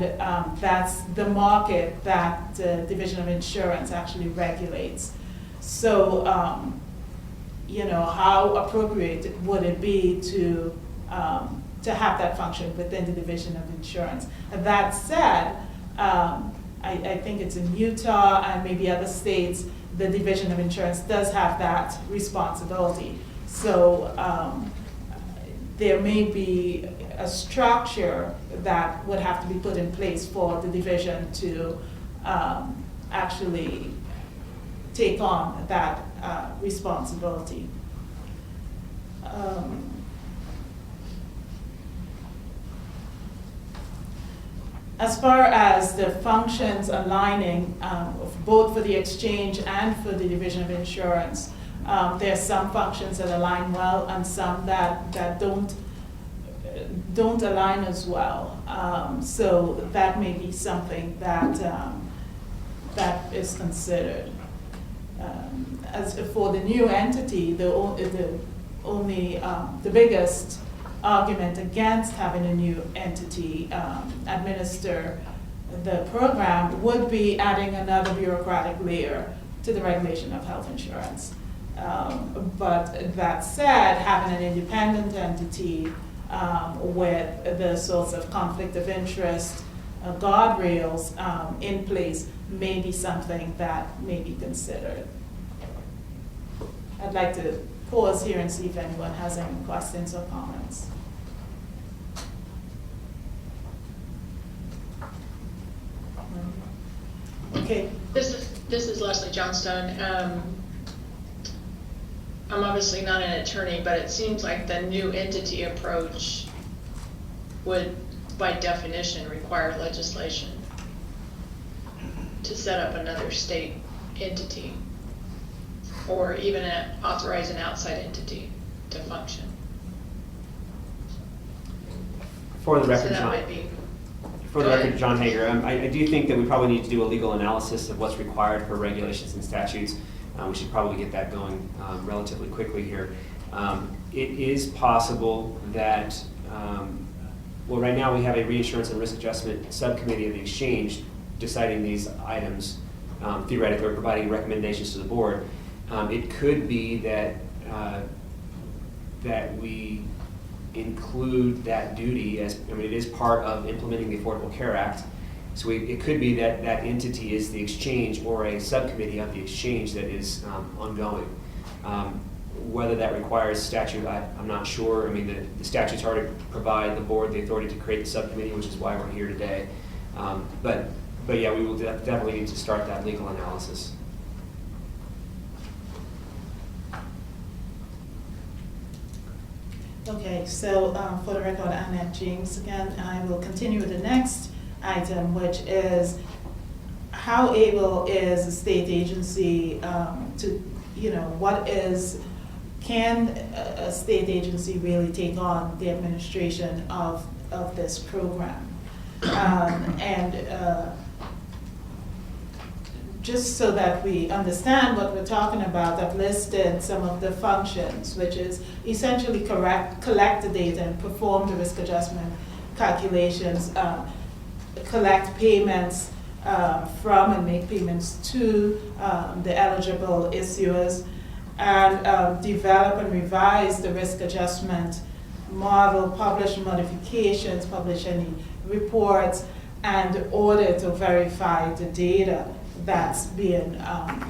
that's the market that the Division of Insurance actually regulates. So, how appropriate would it be to have that function within the Division of Insurance? That said, I think it's in Utah and maybe other states, the Division of Insurance does have that responsibility. So there may be a structure that would have to be put in place for the division to actually take on that responsibility. As far as the functions aligning, both for the exchange and for the Division of Insurance, there are some functions that align well and some that don't align as well. So that may be something that is considered. As for the new entity, the biggest argument against having a new entity administer the program would be adding another bureaucratic layer to the regulation of health insurance. But that said, having an independent entity with the sorts of conflict of interest guardrails in place may be something that may be considered. I'd like to pause here and see if anyone has any questions or comments. Okay. This is Leslie Johnstone. I'm obviously not an attorney, but it seems like the new entity approach would, by definition, require legislation to set up another state entity, or even authorize an outside entity to function. For the So record, that John. might be. For the Go record, ahead. John Hager, I do think that we probably need to do a legal analysis of what's required for regulations and statutes. We should probably get that going relatively quickly here. It is possible that, well, right now we have a reinsurance and risk adjustment subcommittee of the exchange deciding these items, theoretically, or providing recommendations to the board. It could be that that we include that duty as, it is part of implementing the Affordable Care Act. So it could be that that entity is the exchange or a subcommittee of the exchange that is ongoing. Whether that requires statute, I'm not sure. The statutes already provide the board the authority to create the subcommittee, which is why we're here today. But yeah, we will definitely need to start that legal analysis. Okay, so for the record, Annette James again. I will continue with the next item, which is how able is a state agency can a state agency really take on the administration of this program? Just so that we understand what we're talking about, I've listed some of the functions, which is essentially collect the data and perform the risk adjustment calculations, collect payments from and make payments to the eligible issuers, and develop and revise the risk adjustment model, publish modifications, publish any reports, and audit or verify the data that's being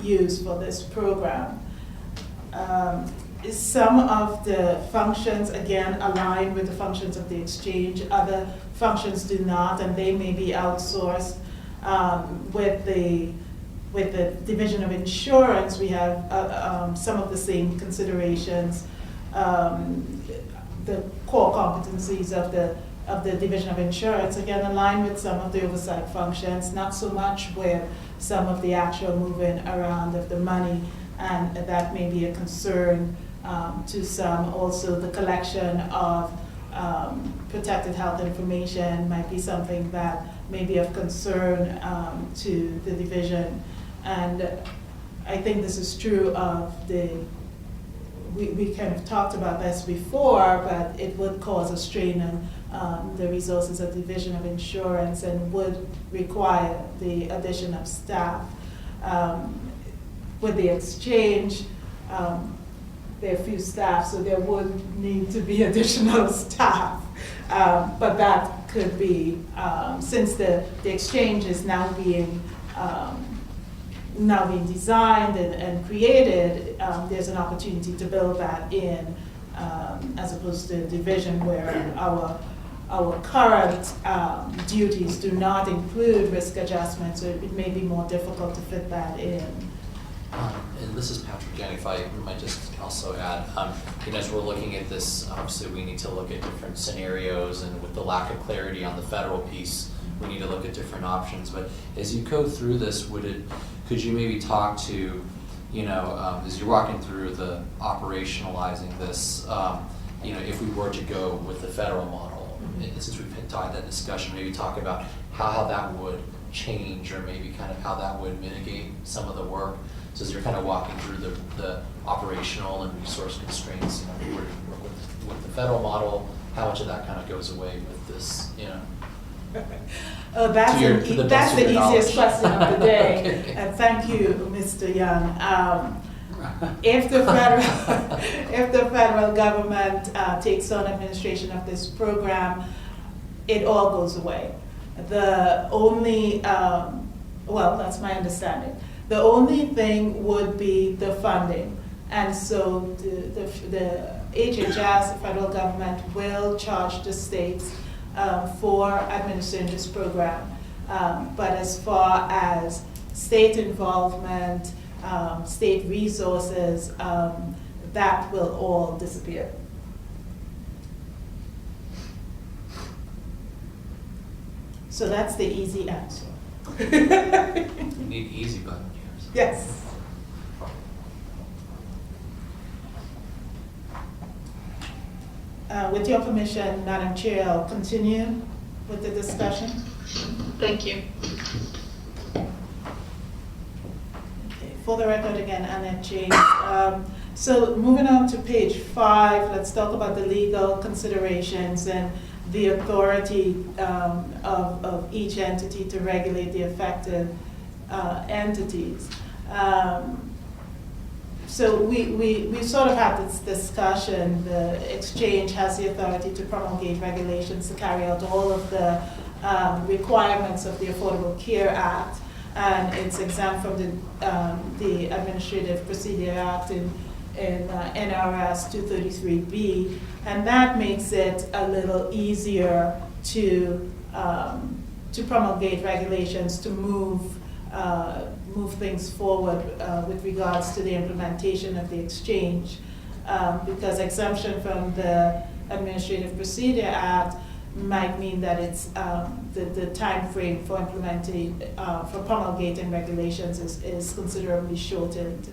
used for this program. Some of the functions, again, align with the functions of the exchange. Other functions do not, and they may be outsourced. With the Division of Insurance, we have some of the same considerations. The core competencies of the Division of Insurance, again, align with some of the oversight functions, not so much with some of the actual moving around of the money, and that may be a concern to some. Also, the collection of protected health information might be something that may be of concern to the division. And I think this is true of we kind of talked about this before, but it would cause a strain on the resources of the Division of Insurance and would require the addition of staff. With the exchange, there are few staff, so there would need to be additional staff. But that could be, since the exchange is now being designed and created, there's an opportunity to build that in, as opposed to division where our current duties do not include risk adjustment, so it may be more difficult to fit that in. And this is Patrick again, if I might just also add, as we're looking at this, obviously we need to look at different scenarios, and with the lack of clarity on the federal piece, we need to look at different options. But as you go through this, could you maybe talk to, as you're walking through the operationalizing this, if we were to go with the federal model, and since we've had that discussion, maybe talk about how that would change, or maybe kind of how that would mitigate some of the work. So as you're kind of walking through the operational and resource constraints, if we were to work with the federal model, how much of that kind of goes away with this, Oh, that's the easiest question of the day. Okay. And thank you, Mr. Young. If the federal government takes on administration of this program, it all goes away. The only, that's my understanding. The only thing would be the funding. And so the HHS, the federal government, will charge the states for administering this program. But as far as state involvement, state resources, that will all disappear. So that's the easy answer. You need easy button here. So. Yes. With your permission, Madam Chair, I'll continue with the discussion. Thank you. Okay, for the record again, Annette James. So moving on to page 5, let's talk about the legal considerations and the authority of each entity to regulate the affected entities. So we sort of had this discussion. The exchange has the authority to promulgate regulations to carry out all of the requirements of the Affordable Care Act, and it's exempt from the Administrative Procedure Act in NRS 233B, and that makes it a little easier to promulgate regulations to move things forward with regards to the implementation of the exchange, because exemption from the Administrative Procedure Act might mean that it's the time frame for implementing, for promulgating regulations is considerably shortened.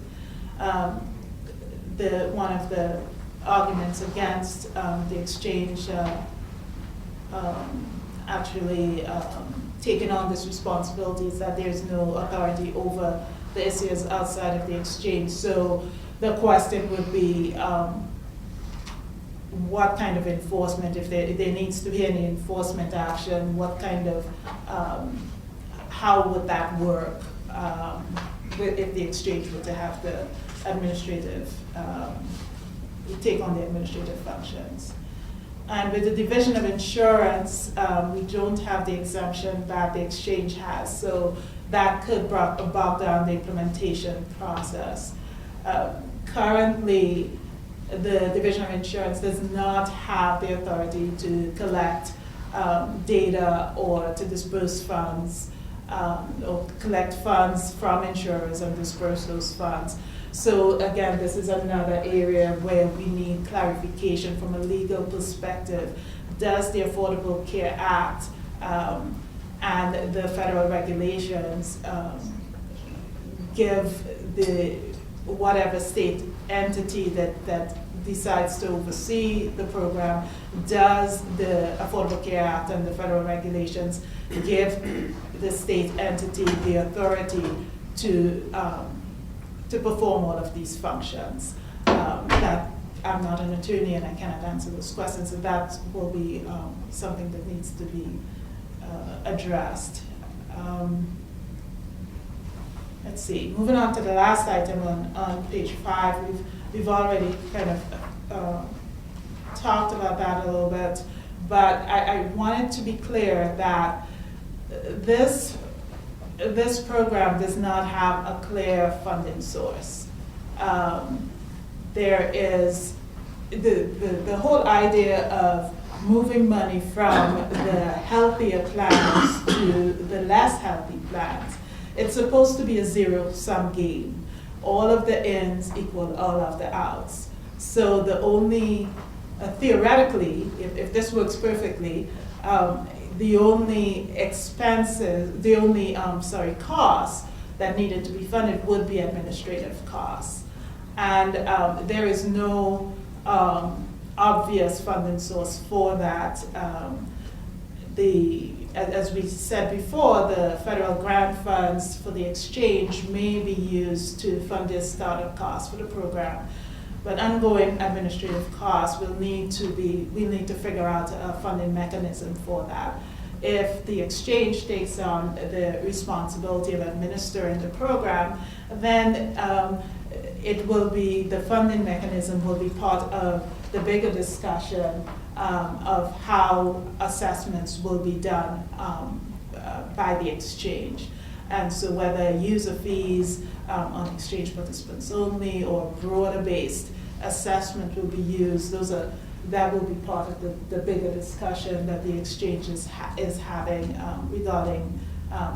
One of the arguments against the exchange actually taking on this responsibility is that there's no authority over the issues outside of the exchange. So the question would be, what kind of enforcement, if there needs to be any enforcement action, what kind of, how would that work if the exchange were to have the administrative, take on the administrative functions. And with the division of insurance, we don't have the exemption that the exchange has, so that could bog down the implementation process. Currently, the division of insurance does not have the authority to collect data or to disperse funds or collect funds from insurers and disperse those funds. So again, this is another area where we need clarification from a legal perspective. Does the Affordable Care Act and the federal regulations give the whatever state entity that decides to oversee the program, does the Affordable Care Act and the federal regulations give the state entity the authority to perform all of these functions? That I'm not an attorney and I cannot answer those questions, so that will be something that needs to be addressed. Let's see, moving on to the last item on page 5, we've already kind of talked about that a little bit, but I wanted to be clear that this program does not have a clear funding source. There is the whole idea of moving money from the healthier plans to the less healthy plans. It's supposed to be a zero-sum game. All of the ins equal all of the outs. So the only, theoretically, if this works perfectly, the only expenses, the only, costs that needed to be funded would be administrative costs. And there is no obvious funding source for that. As we said before, the federal grant funds for the exchange may be used to fund the startup costs for the program, but ongoing administrative costs we need to figure out a funding mechanism for that. If the exchange takes on the responsibility of administering the program, then the funding mechanism will be part of the bigger discussion of how assessments will be done by the exchange. And so whether user fees on exchange participants only or broader based assessment will be used, that will be part of the bigger discussion that the exchange is having regarding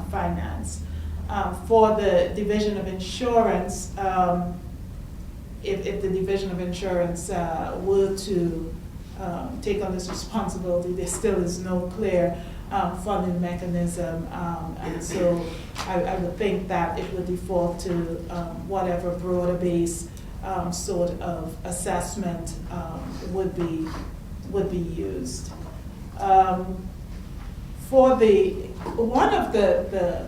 finance. For the division of insurance, if the division of insurance were to take on this responsibility, there still is no clear funding mechanism, and so I would think that it would default to whatever broader base sort of assessment would be used. One of the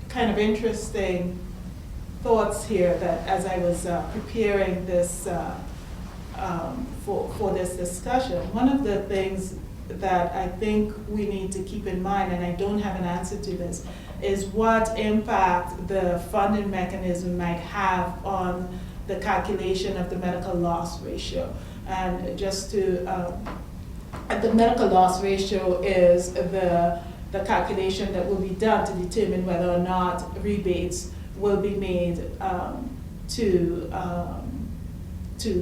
kind of interesting thoughts here that as I was preparing this for this discussion, one of the things that I think we need to keep in mind, and I don't have an answer to this, is what impact the funding mechanism might have on the calculation of the medical loss ratio. And just to, the medical loss ratio is the calculation that will be done to determine whether or not rebates will be made to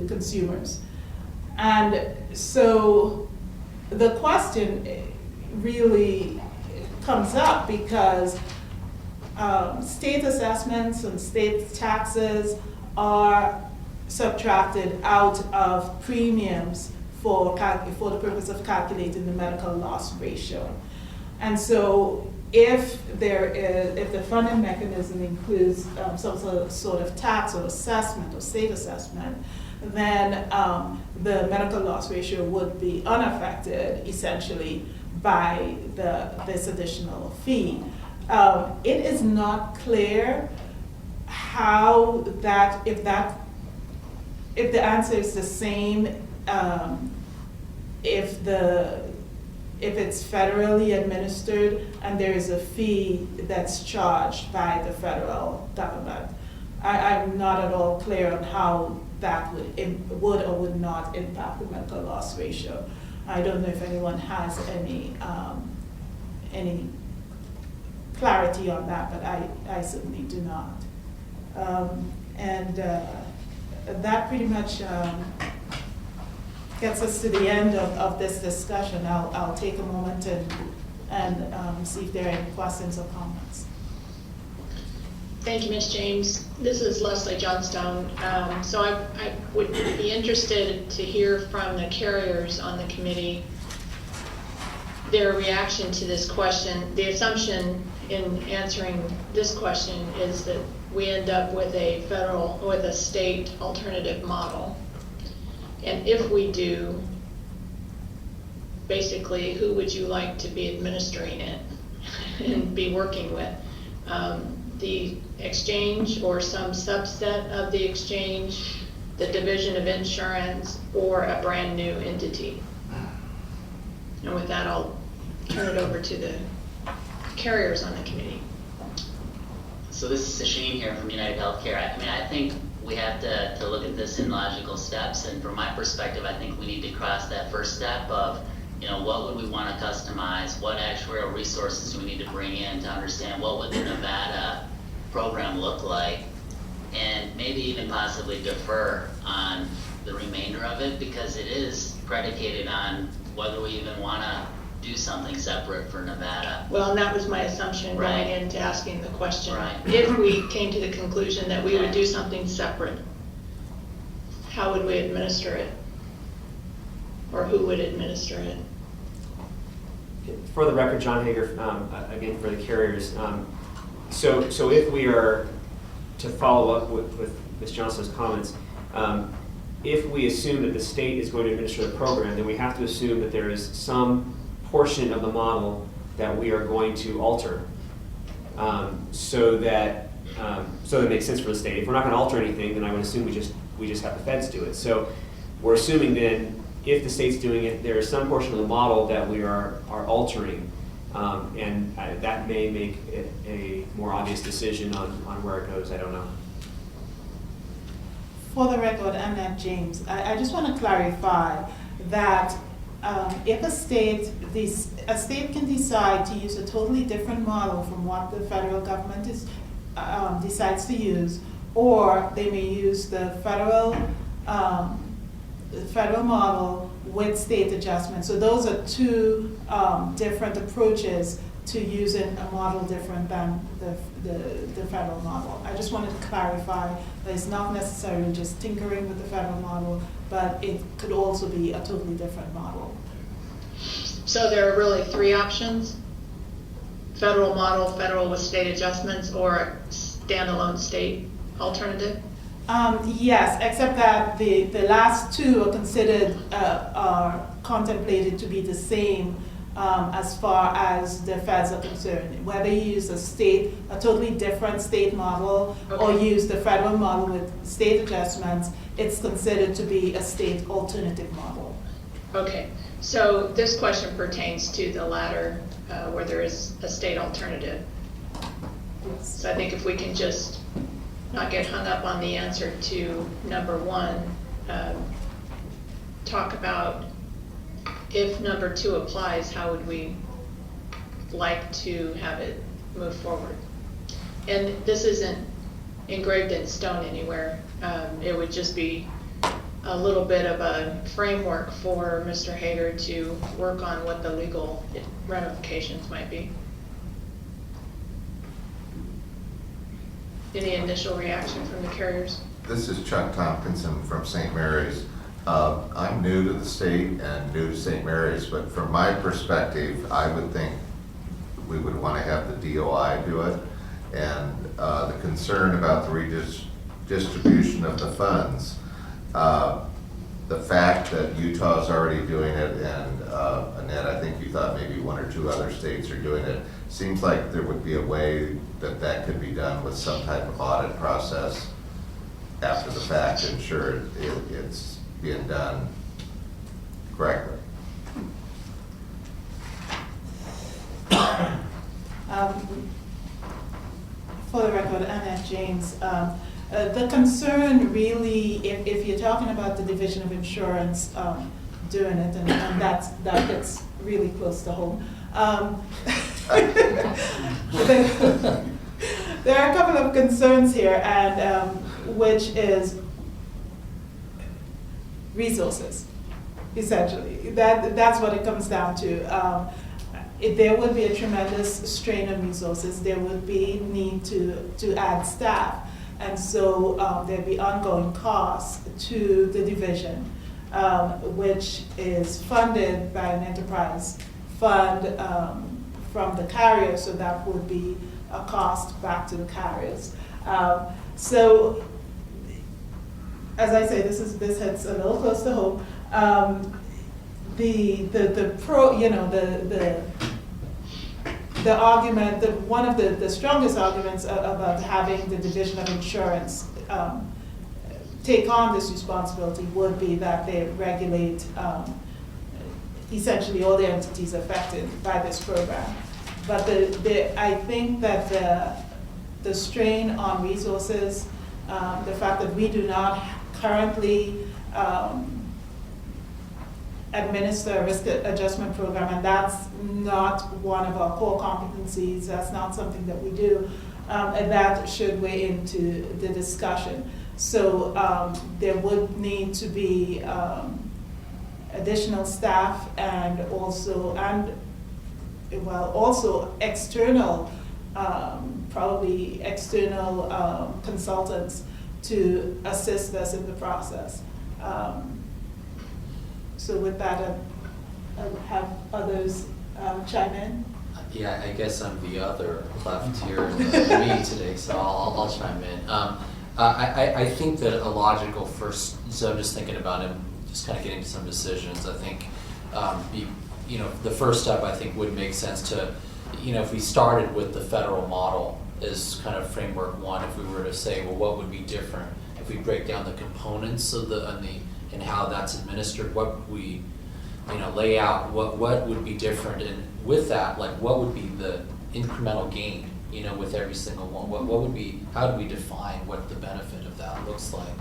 consumers. And so the question really comes up because state assessments and state taxes are subtracted out of premiums for the purpose of calculating the medical loss ratio. And so if the funding mechanism includes some sort of tax or assessment or state assessment, then the medical loss ratio would be unaffected essentially by this additional fee. It is not clear how that, if the answer is the same, if it's federally administered and there is a fee that's charged by the federal government. I'm not at all clear on how that would or would not impact the medical loss ratio. I don't know if anyone has any clarity on that, but I certainly do not. That pretty much gets us to the end of this discussion. I'll take a moment and see if there are any questions or comments. Thank you, Ms. James. This is Leslie Johnstone. So I would be interested to hear from the carriers on the committee, their reaction to this question. The assumption in answering this question is that we end up with a state alternative model. And if we do, basically, who would you like to be administering it and be working with? The exchange or some subset of the exchange, the division of insurance, or a brand new entity? And with that, I'll turn it over to the carriers on the committee. So this is Sasheen here from United Healthcare. I mean, I think we have to look at this in logical steps, and from my perspective, I think we need to cross that first step of, you know, what would we want to customize, what actuarial resources do we need to bring in to understand what would the Nevada program look like, and maybe even possibly defer on the remainder of it, because it is predicated on whether we even want to do something separate for Nevada. Well, and that was my assumption Right. going into asking the question. Right. If we came to the conclusion that we would Okay. do something separate, how would we administer it? Or who would administer it? For the record, John Hager, again, for the carriers. So if we are to follow up with Ms. Johnston's comments, if we assume that the state is going to administer the program, then we have to assume that there is some portion of the model that we are going to alter, so that it makes sense for the state. If we're not going to alter anything, then I would assume we just have the feds do it. So we're assuming then, if the state's doing it, there is some portion of the model that we are altering, and that may make it a more obvious decision on where it goes. I don't know. For the record, I'm not James. I just want to clarify that if a state can decide to use a totally different model from what the federal government decides to use, or they may use the federal model with state adjustments. So those are two different approaches to using a model different than the federal model. I just wanted to clarify that it's not necessarily just tinkering with the federal model, but it could also be a totally different model. So there are really three options: federal model, federal with state adjustments, or a standalone state alternative? Yes, except that the last two are considered, are contemplated to be the same as far as the feds are concerned. Whether you use a totally different state model, or Okay. use the federal model with state adjustments, it's considered to be a state alternative model. Okay, so this question pertains to the latter, where there is a state alternative. Yes. So I think if we can just not get hung up on the answer to number one, talk about if number two applies, how would we like to have it move forward? And this isn't engraved in stone anywhere. It would just be a little bit of a framework for Mr. Hager to work on what the legal ramifications might be. Any initial reaction from the carriers? This is Chuck Tompkinson from St. Mary's. I'm new to the state and new to St. Mary's, but from my perspective, I would think we would want to have the DOI do it. And the concern about the redistribution of the funds, the fact that Utah is already doing it, and Annette, I think you thought maybe 1 or 2 other states are doing it, seems like there would be a way that that could be done with some type of audit process after the fact to ensure it's being done correctly. For the record, Annette James, the concern really, if you're talking about the Division of Insurance doing it, and that gets really close to home. There are a couple of concerns here, and which is resources, essentially. That's what it comes down to. There would be a tremendous strain on resources. There would be need to add staff. And so there'd be ongoing costs to the division, which is funded by an enterprise fund from the carrier, so that would be a cost back to the carriers. So, as I say, this hits a little close to home. The argument, one of the strongest arguments about having the Division of Insurance take on this responsibility would be that they regulate essentially all the entities affected by this program. But I think that the strain on resources, the fact that we do not currently administer a risk adjustment program, and that's not one of our core competencies, that's not something that we do, and that should weigh into the discussion. So there would need to be additional staff and also external, probably external consultants to assist us in the process. So with that, I'll have others chime in. Yeah, I guess I'm the other left here in the meeting today, so I'll chime in. I think that a logical first, so I'm just thinking about him, just kind of getting to some decisions. I think, the first step I think would make sense to, if we started with the federal model as kind of framework one, if we were to say, well, what would be different if we break down the components of and how that's administered, what we, lay out, what would be different, and with that, like, what would be the incremental gain, with every single one? What would be, how do we define what the benefit of that looks like?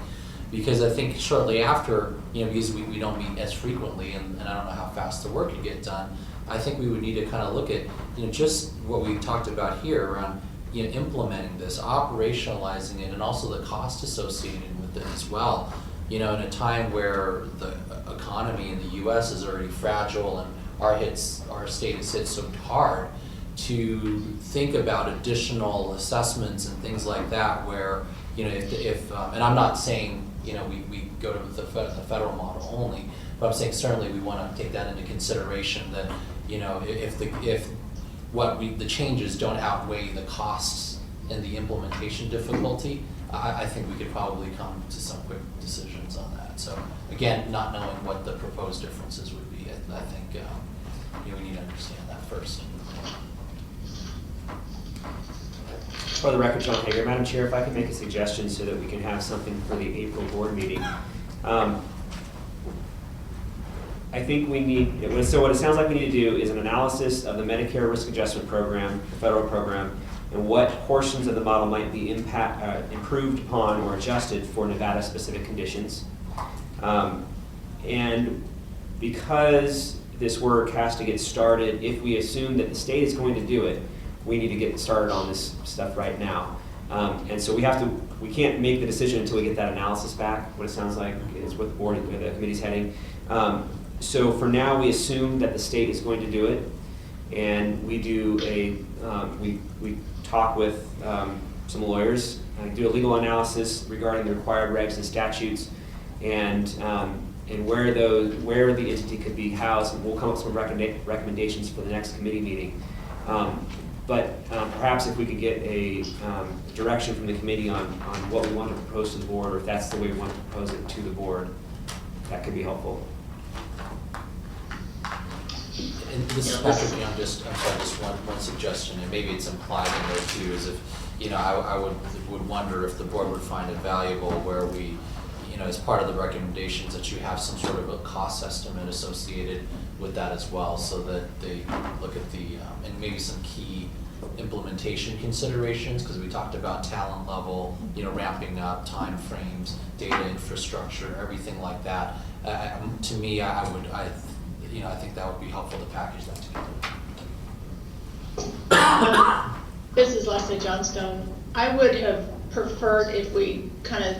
Because I think shortly after, because we don't meet as frequently, and I don't know how fast the work can get done, I think we would need to kind of look at, just what we talked about here around, implementing this, operationalizing it, and also the cost associated with it as well. In a time where the economy in the U.S. is already fragile and our state is hit so hard, to think about additional assessments and things like that, where if and I'm not saying we go to the federal model only, but I'm saying certainly we want to take that into consideration, that if the changes don't outweigh the costs and the implementation difficulty, I think we could probably come to some quick decisions on that. So again, not knowing what the proposed differences would be, I think we need to understand that first. For the record, John Hager. Madam Chair, if I can make a suggestion so that we can have something for the April board meeting. I think we need, so what it sounds like we need to do is an analysis of the Medicare risk adjustment program, the federal program, and what portions of the model might be improved upon or adjusted for Nevada-specific conditions. And because this work has to get started, if we assume that the state is going to do it, we need to get started on this stuff right now. And so we can't make the decision until we get that analysis back. What it sounds like is what the board, the committee's heading. So for now, we assume that the state is going to do it, and we do we talk with some lawyers, do a legal analysis regarding the required regs and statutes, and where the entity could be housed, and we'll come up with some recommendations for the next committee meeting. But perhaps if we could get a direction from the committee on what we want to propose to the board, or if that's the way we want to propose it to the board, that could be helpful. And this is Patrick Young, I'm sorry, just one suggestion, and maybe it's implied in there too, is if, I would wonder if the board would find it valuable where we, as part of the recommendations, that you have some sort of a cost estimate associated with that as well, so that they look at the, and maybe some key implementation considerations, because we talked about talent level, ramping up, timeframes, data infrastructure, everything like that. To me, I think that would be helpful to package that together. This is Leslie Johnstone. I would have preferred if we kind of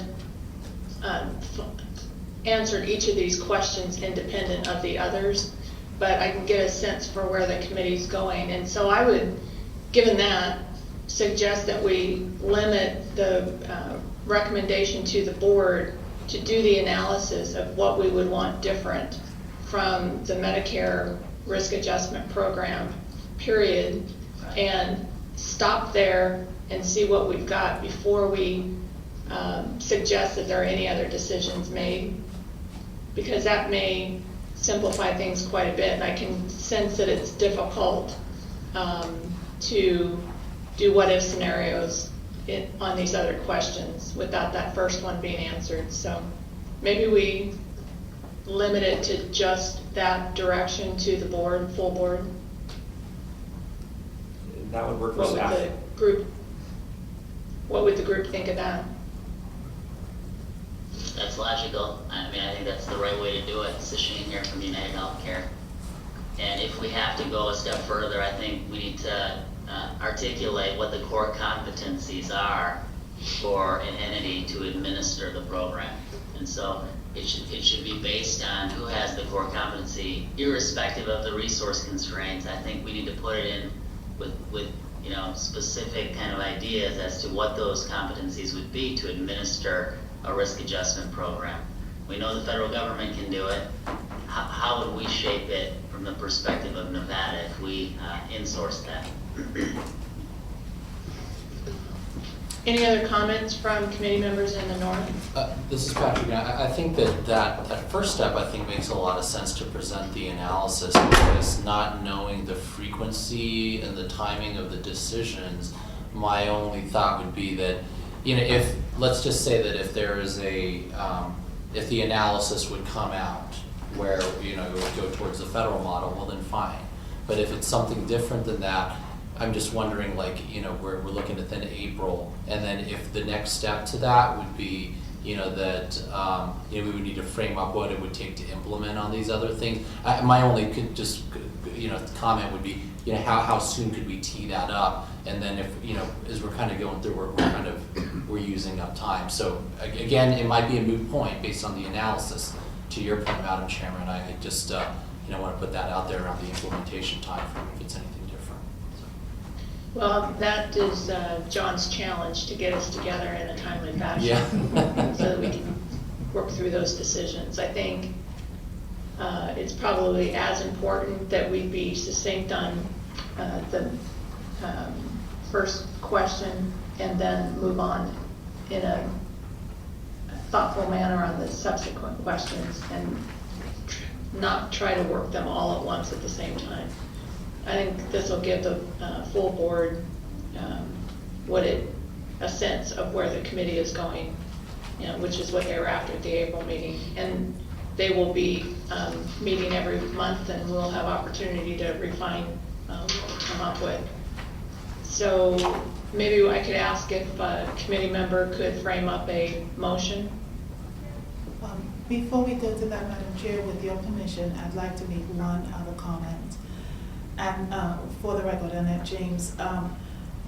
answered each of these questions independent of the others, but I can get a sense for where the committee's going. And so I would, given that, suggest that we limit the recommendation to the board to do the analysis of what we would want different from the Medicare risk adjustment program, period, and stop there and see what we've got before we suggest that there are any other decisions made, because that may simplify things quite a bit, and I can sense that it's difficult to do what-if scenarios on these other questions without that first one being answered. So maybe we limit it to just that direction to the board, full board. That would work for What staff. would the group think of that? That's logical. I mean, I think that's the right way to do it. Sitting here from United Healthcare. And if we have to go a step further, I think we need to articulate what the core competencies are for an entity to administer the program. And so it should be based on who has the core competency, irrespective of the resource constraints. I think we need to put it in with specific kind of ideas as to what those competencies would be to administer a risk adjustment program. We know the federal government can do it. How would we shape it from the perspective of Nevada if we insource that? Any other comments from committee members in the north? This is Patrick. I think that first step, I think, makes a lot of sense to present the analysis, because not knowing the frequency and the timing of the decisions, my only thought would be that, if, let's just say that if there is if the analysis would come out where, it would go towards the federal model, well then fine. But if it's something different than that, I'm just wondering, we're looking at then April, and then if the next step to that would be, that we would need to frame up what it would take to implement on these other things. My only comment would be, how soon could we tee that up? And then if, as we're kind of going through, we're using up time. So again, it might be a moot point based on the analysis. To your point, Madam Chairman, I just want to put that out there around the implementation time frame if it's anything different. Well, that is John's challenge, to get us together in a timely fashion. Yeah. So that we can work through those decisions. I think it's probably as important that we be succinct on the first question and then move on in a thoughtful manner on the subsequent questions, and not try to work them all at once at the same time. I think this will give the full board a sense of where the committee is going, which is what they were after at the April meeting. And they will be meeting every month, and we'll have opportunity to refine what we come up with. So maybe I could ask if a committee member could frame up a motion. Before we go to that, Madam Chair, with your permission, I'd like to make one other comment, and for the record, Annette James,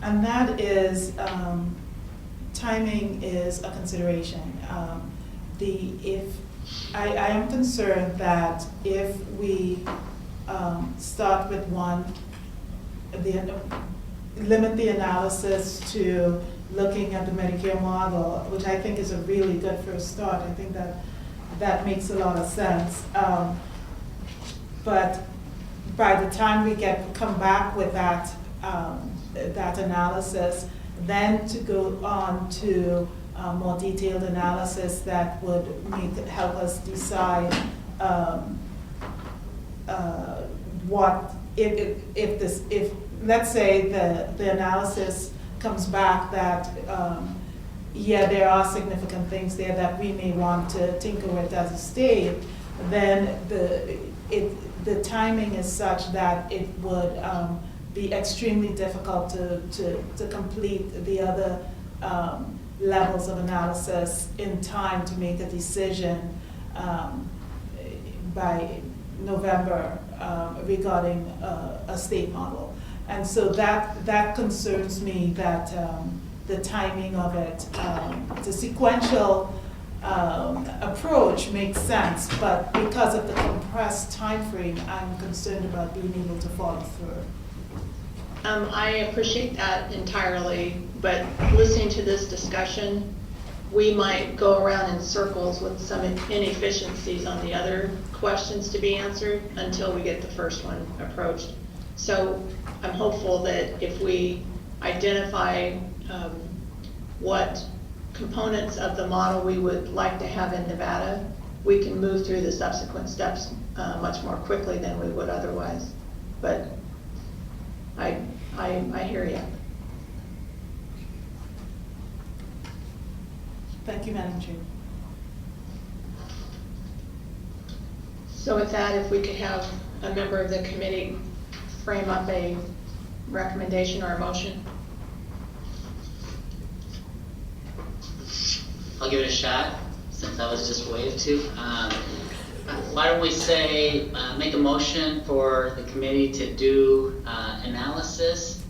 and that is timing is a consideration. I am concerned that if we start with limit the analysis to looking at the Medicare model, which I think is a really good first start. I think that makes a lot of sense. But by the time we come back with that analysis, then to go on to more detailed analysis that would help us decide what, if let's say the analysis comes back that, yeah, there are significant things there that we may want to tinker with as a state, then the timing is such that it would be extremely difficult to complete the other levels of analysis in time to make a decision by November regarding a state model. And so that concerns me, that the timing of it, the sequential approach makes sense, but because of the compressed time frame, I'm concerned about being able to follow through. I appreciate that entirely, but listening to this discussion, we might go around in circles with some inefficiencies on the other questions to be answered until we get the first one approached. So I'm hopeful that if we identify what components of the model we would like to have in Nevada, we can move through the subsequent steps much more quickly than we would otherwise. But I hear you. Thank you, Madam Chair. So with that, if we could have a member of the committee frame up a recommendation or a motion. I'll give it a shot, since I was just waved to. Why don't we say, make a motion for the committee to do analysis,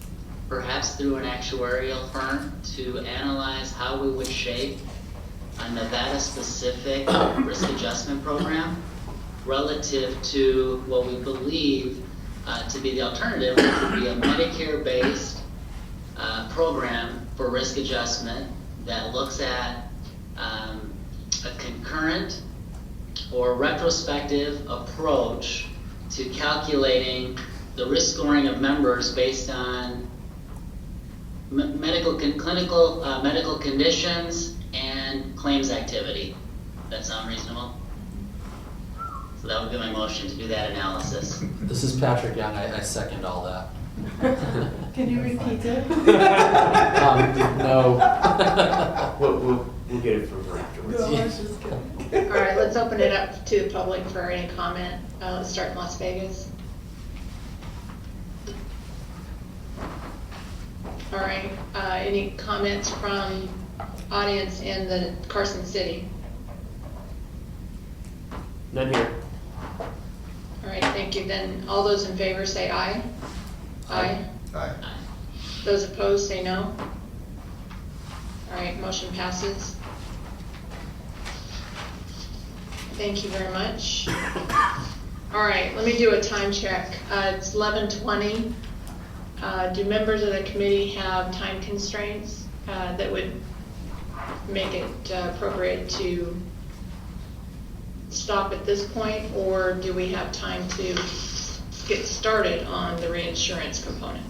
perhaps through an actuarial firm, to analyze how we would shape a Nevada-specific risk adjustment program relative to what we believe to be the alternative, which would be a Medicare-based program for risk adjustment that looks at a concurrent or retrospective approach to calculating the risk scoring of members based on medical conditions and claims activity. That sound reasonable? So that would be my motion, to do that analysis. This is Patrick Young, I second all that. Can you repeat it? No. We'll get it from her afterwards. No, I was just kidding. All right, let's open it up to the public for any comment. Let's start in Las Vegas. All right, any comments from audience in the Carson City? None here. All right, thank you. Then all those in favor say aye. Aye. Aye. Those opposed say no. All right, motion passes. Thank you very much. All right, let me do a time check. It's 11:20. Do members of the committee have time constraints that would make it appropriate to stop at this point, or do we have time to get started on the reinsurance component?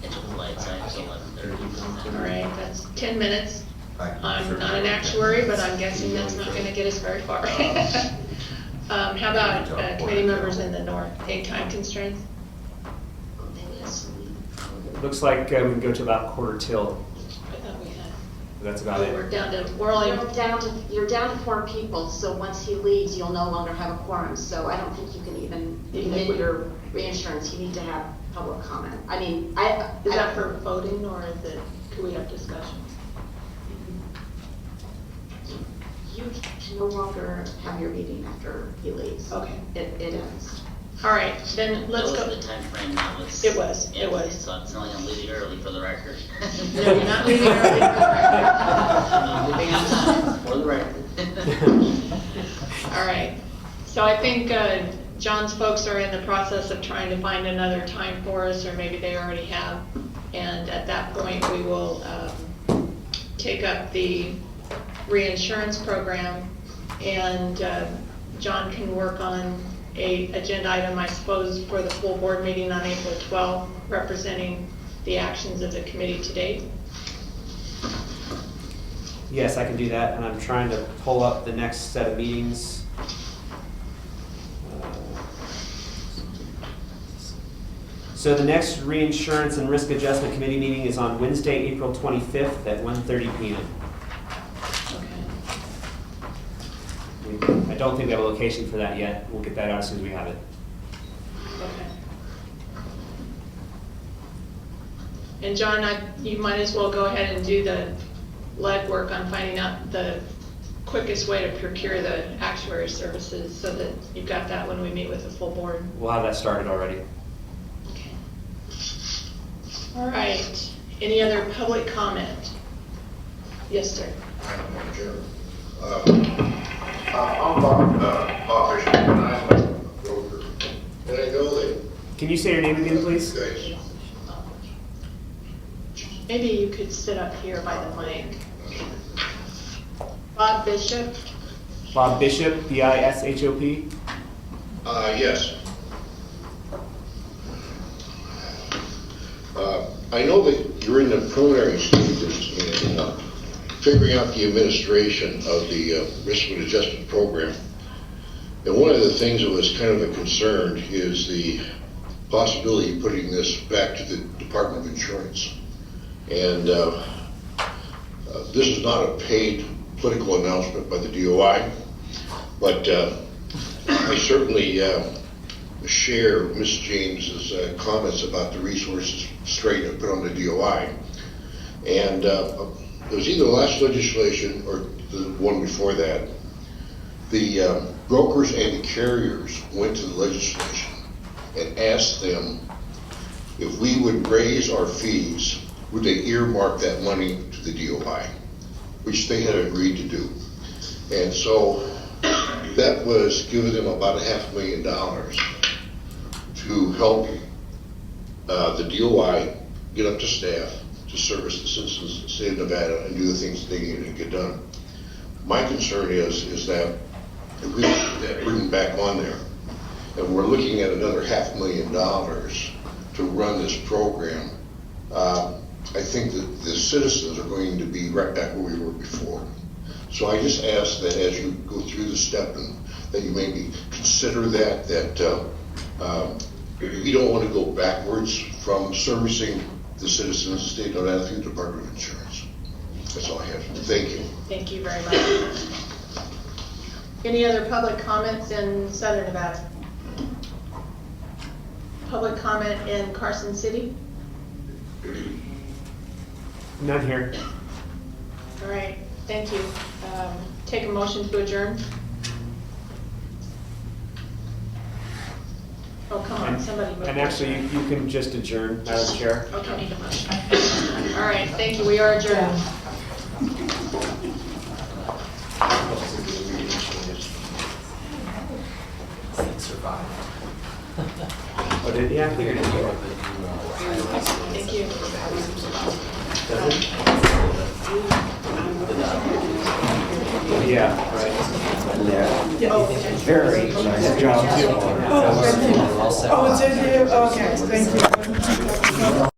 Into the light side, it's 11:30. All right, that's 10 minutes. I'm Sure. not an actuary, but I'm guessing that's not going to get us very far. How about committee members in the north? Any time constraints? Looks like we can go to about quarter till. I thought we had. That's about it. We're down to, we're only, You're down to 4 people, so once he leaves, you'll no longer have a quorum, so I don't think you can even begin your reinsurance, you need to have public comment. I mean, is that for voting, or is it, could we have discussions? you can no longer have your meeting after he leaves. Okay. It ends. All right, then let's That go. was the time frame that was. It was, it Yeah, was. So it's not like I'm leaving early for the record. No, you're not leaving early. I'm leaving on time for the record. All right, so I think John's folks are in the process of trying to find another time for us, or maybe they already have. And at that point, we will take up the reinsurance program, and John can work on a agenda item, I suppose, for the full board meeting on April 12th, representing the actions of the committee to date? Yes, I can do that, and I'm trying to pull up the next set of meetings. So the next Reinsurance and Risk Adjustment Committee meeting is on Wednesday, April 25th at 1:30 p.m. Okay. I don't think we have a location for that yet. We'll get that out as soon as we have it. Okay. And John, you might as well go ahead and do the legwork on finding out the quickest way to procure the actuary services so that you've got that when we meet with the full board. We'll have that started already. Okay. All right. Any other public comment? Yes, sir. Madam Chair. I'm Bob Bishop, and I'm a broker. And I know that Can you say your name again, please? you guys, Maybe you could sit up here by the mic. Bob Bishop? Bob Bishop, B-I-S-H-O-P. yes. I know that you're in the preliminary stages in figuring out the administration of the risk and adjustment program. And one of the things that was kind of a concern is the possibility of putting this back to the Department of Insurance. And this is not a paid political announcement by the DOI, but I certainly share Ms. James's comments about the resources straight and put on the DOI. And it was either the last legislation or the one before that. The brokers and the carriers went to the legislation and asked them if we would raise our fees, would they earmark that money to the DOI, which they had agreed to do. And so that was giving them about $500,000 to help the DOI get up to staff to service the citizens of the state of Nevada and do the things that they needed to get done. My concern is that if we put that burden back on there, and we're looking at another $500,000 to run this program, I think that the citizens are going to be right back where we were before. So I just ask that as you go through the step, and that you maybe consider that you don't want to go backwards from servicing the citizens of the state of Nevada through the Department of Insurance. That's all I have. Thank you. Thank you very much. Any other public comments in Southern Nevada? Public comment in Carson City? None here. All right, thank you. Take a motion to adjourn. Oh, come on, somebody move. And actually, you can just adjourn, Madam Chair. Okay, need a motion. All right, thank you, we are adjourned. Survived. Oh, did, yeah, I figured it. Thank you. Yeah, right. Very nice job. All set. Oh, did you? Okay, thank you.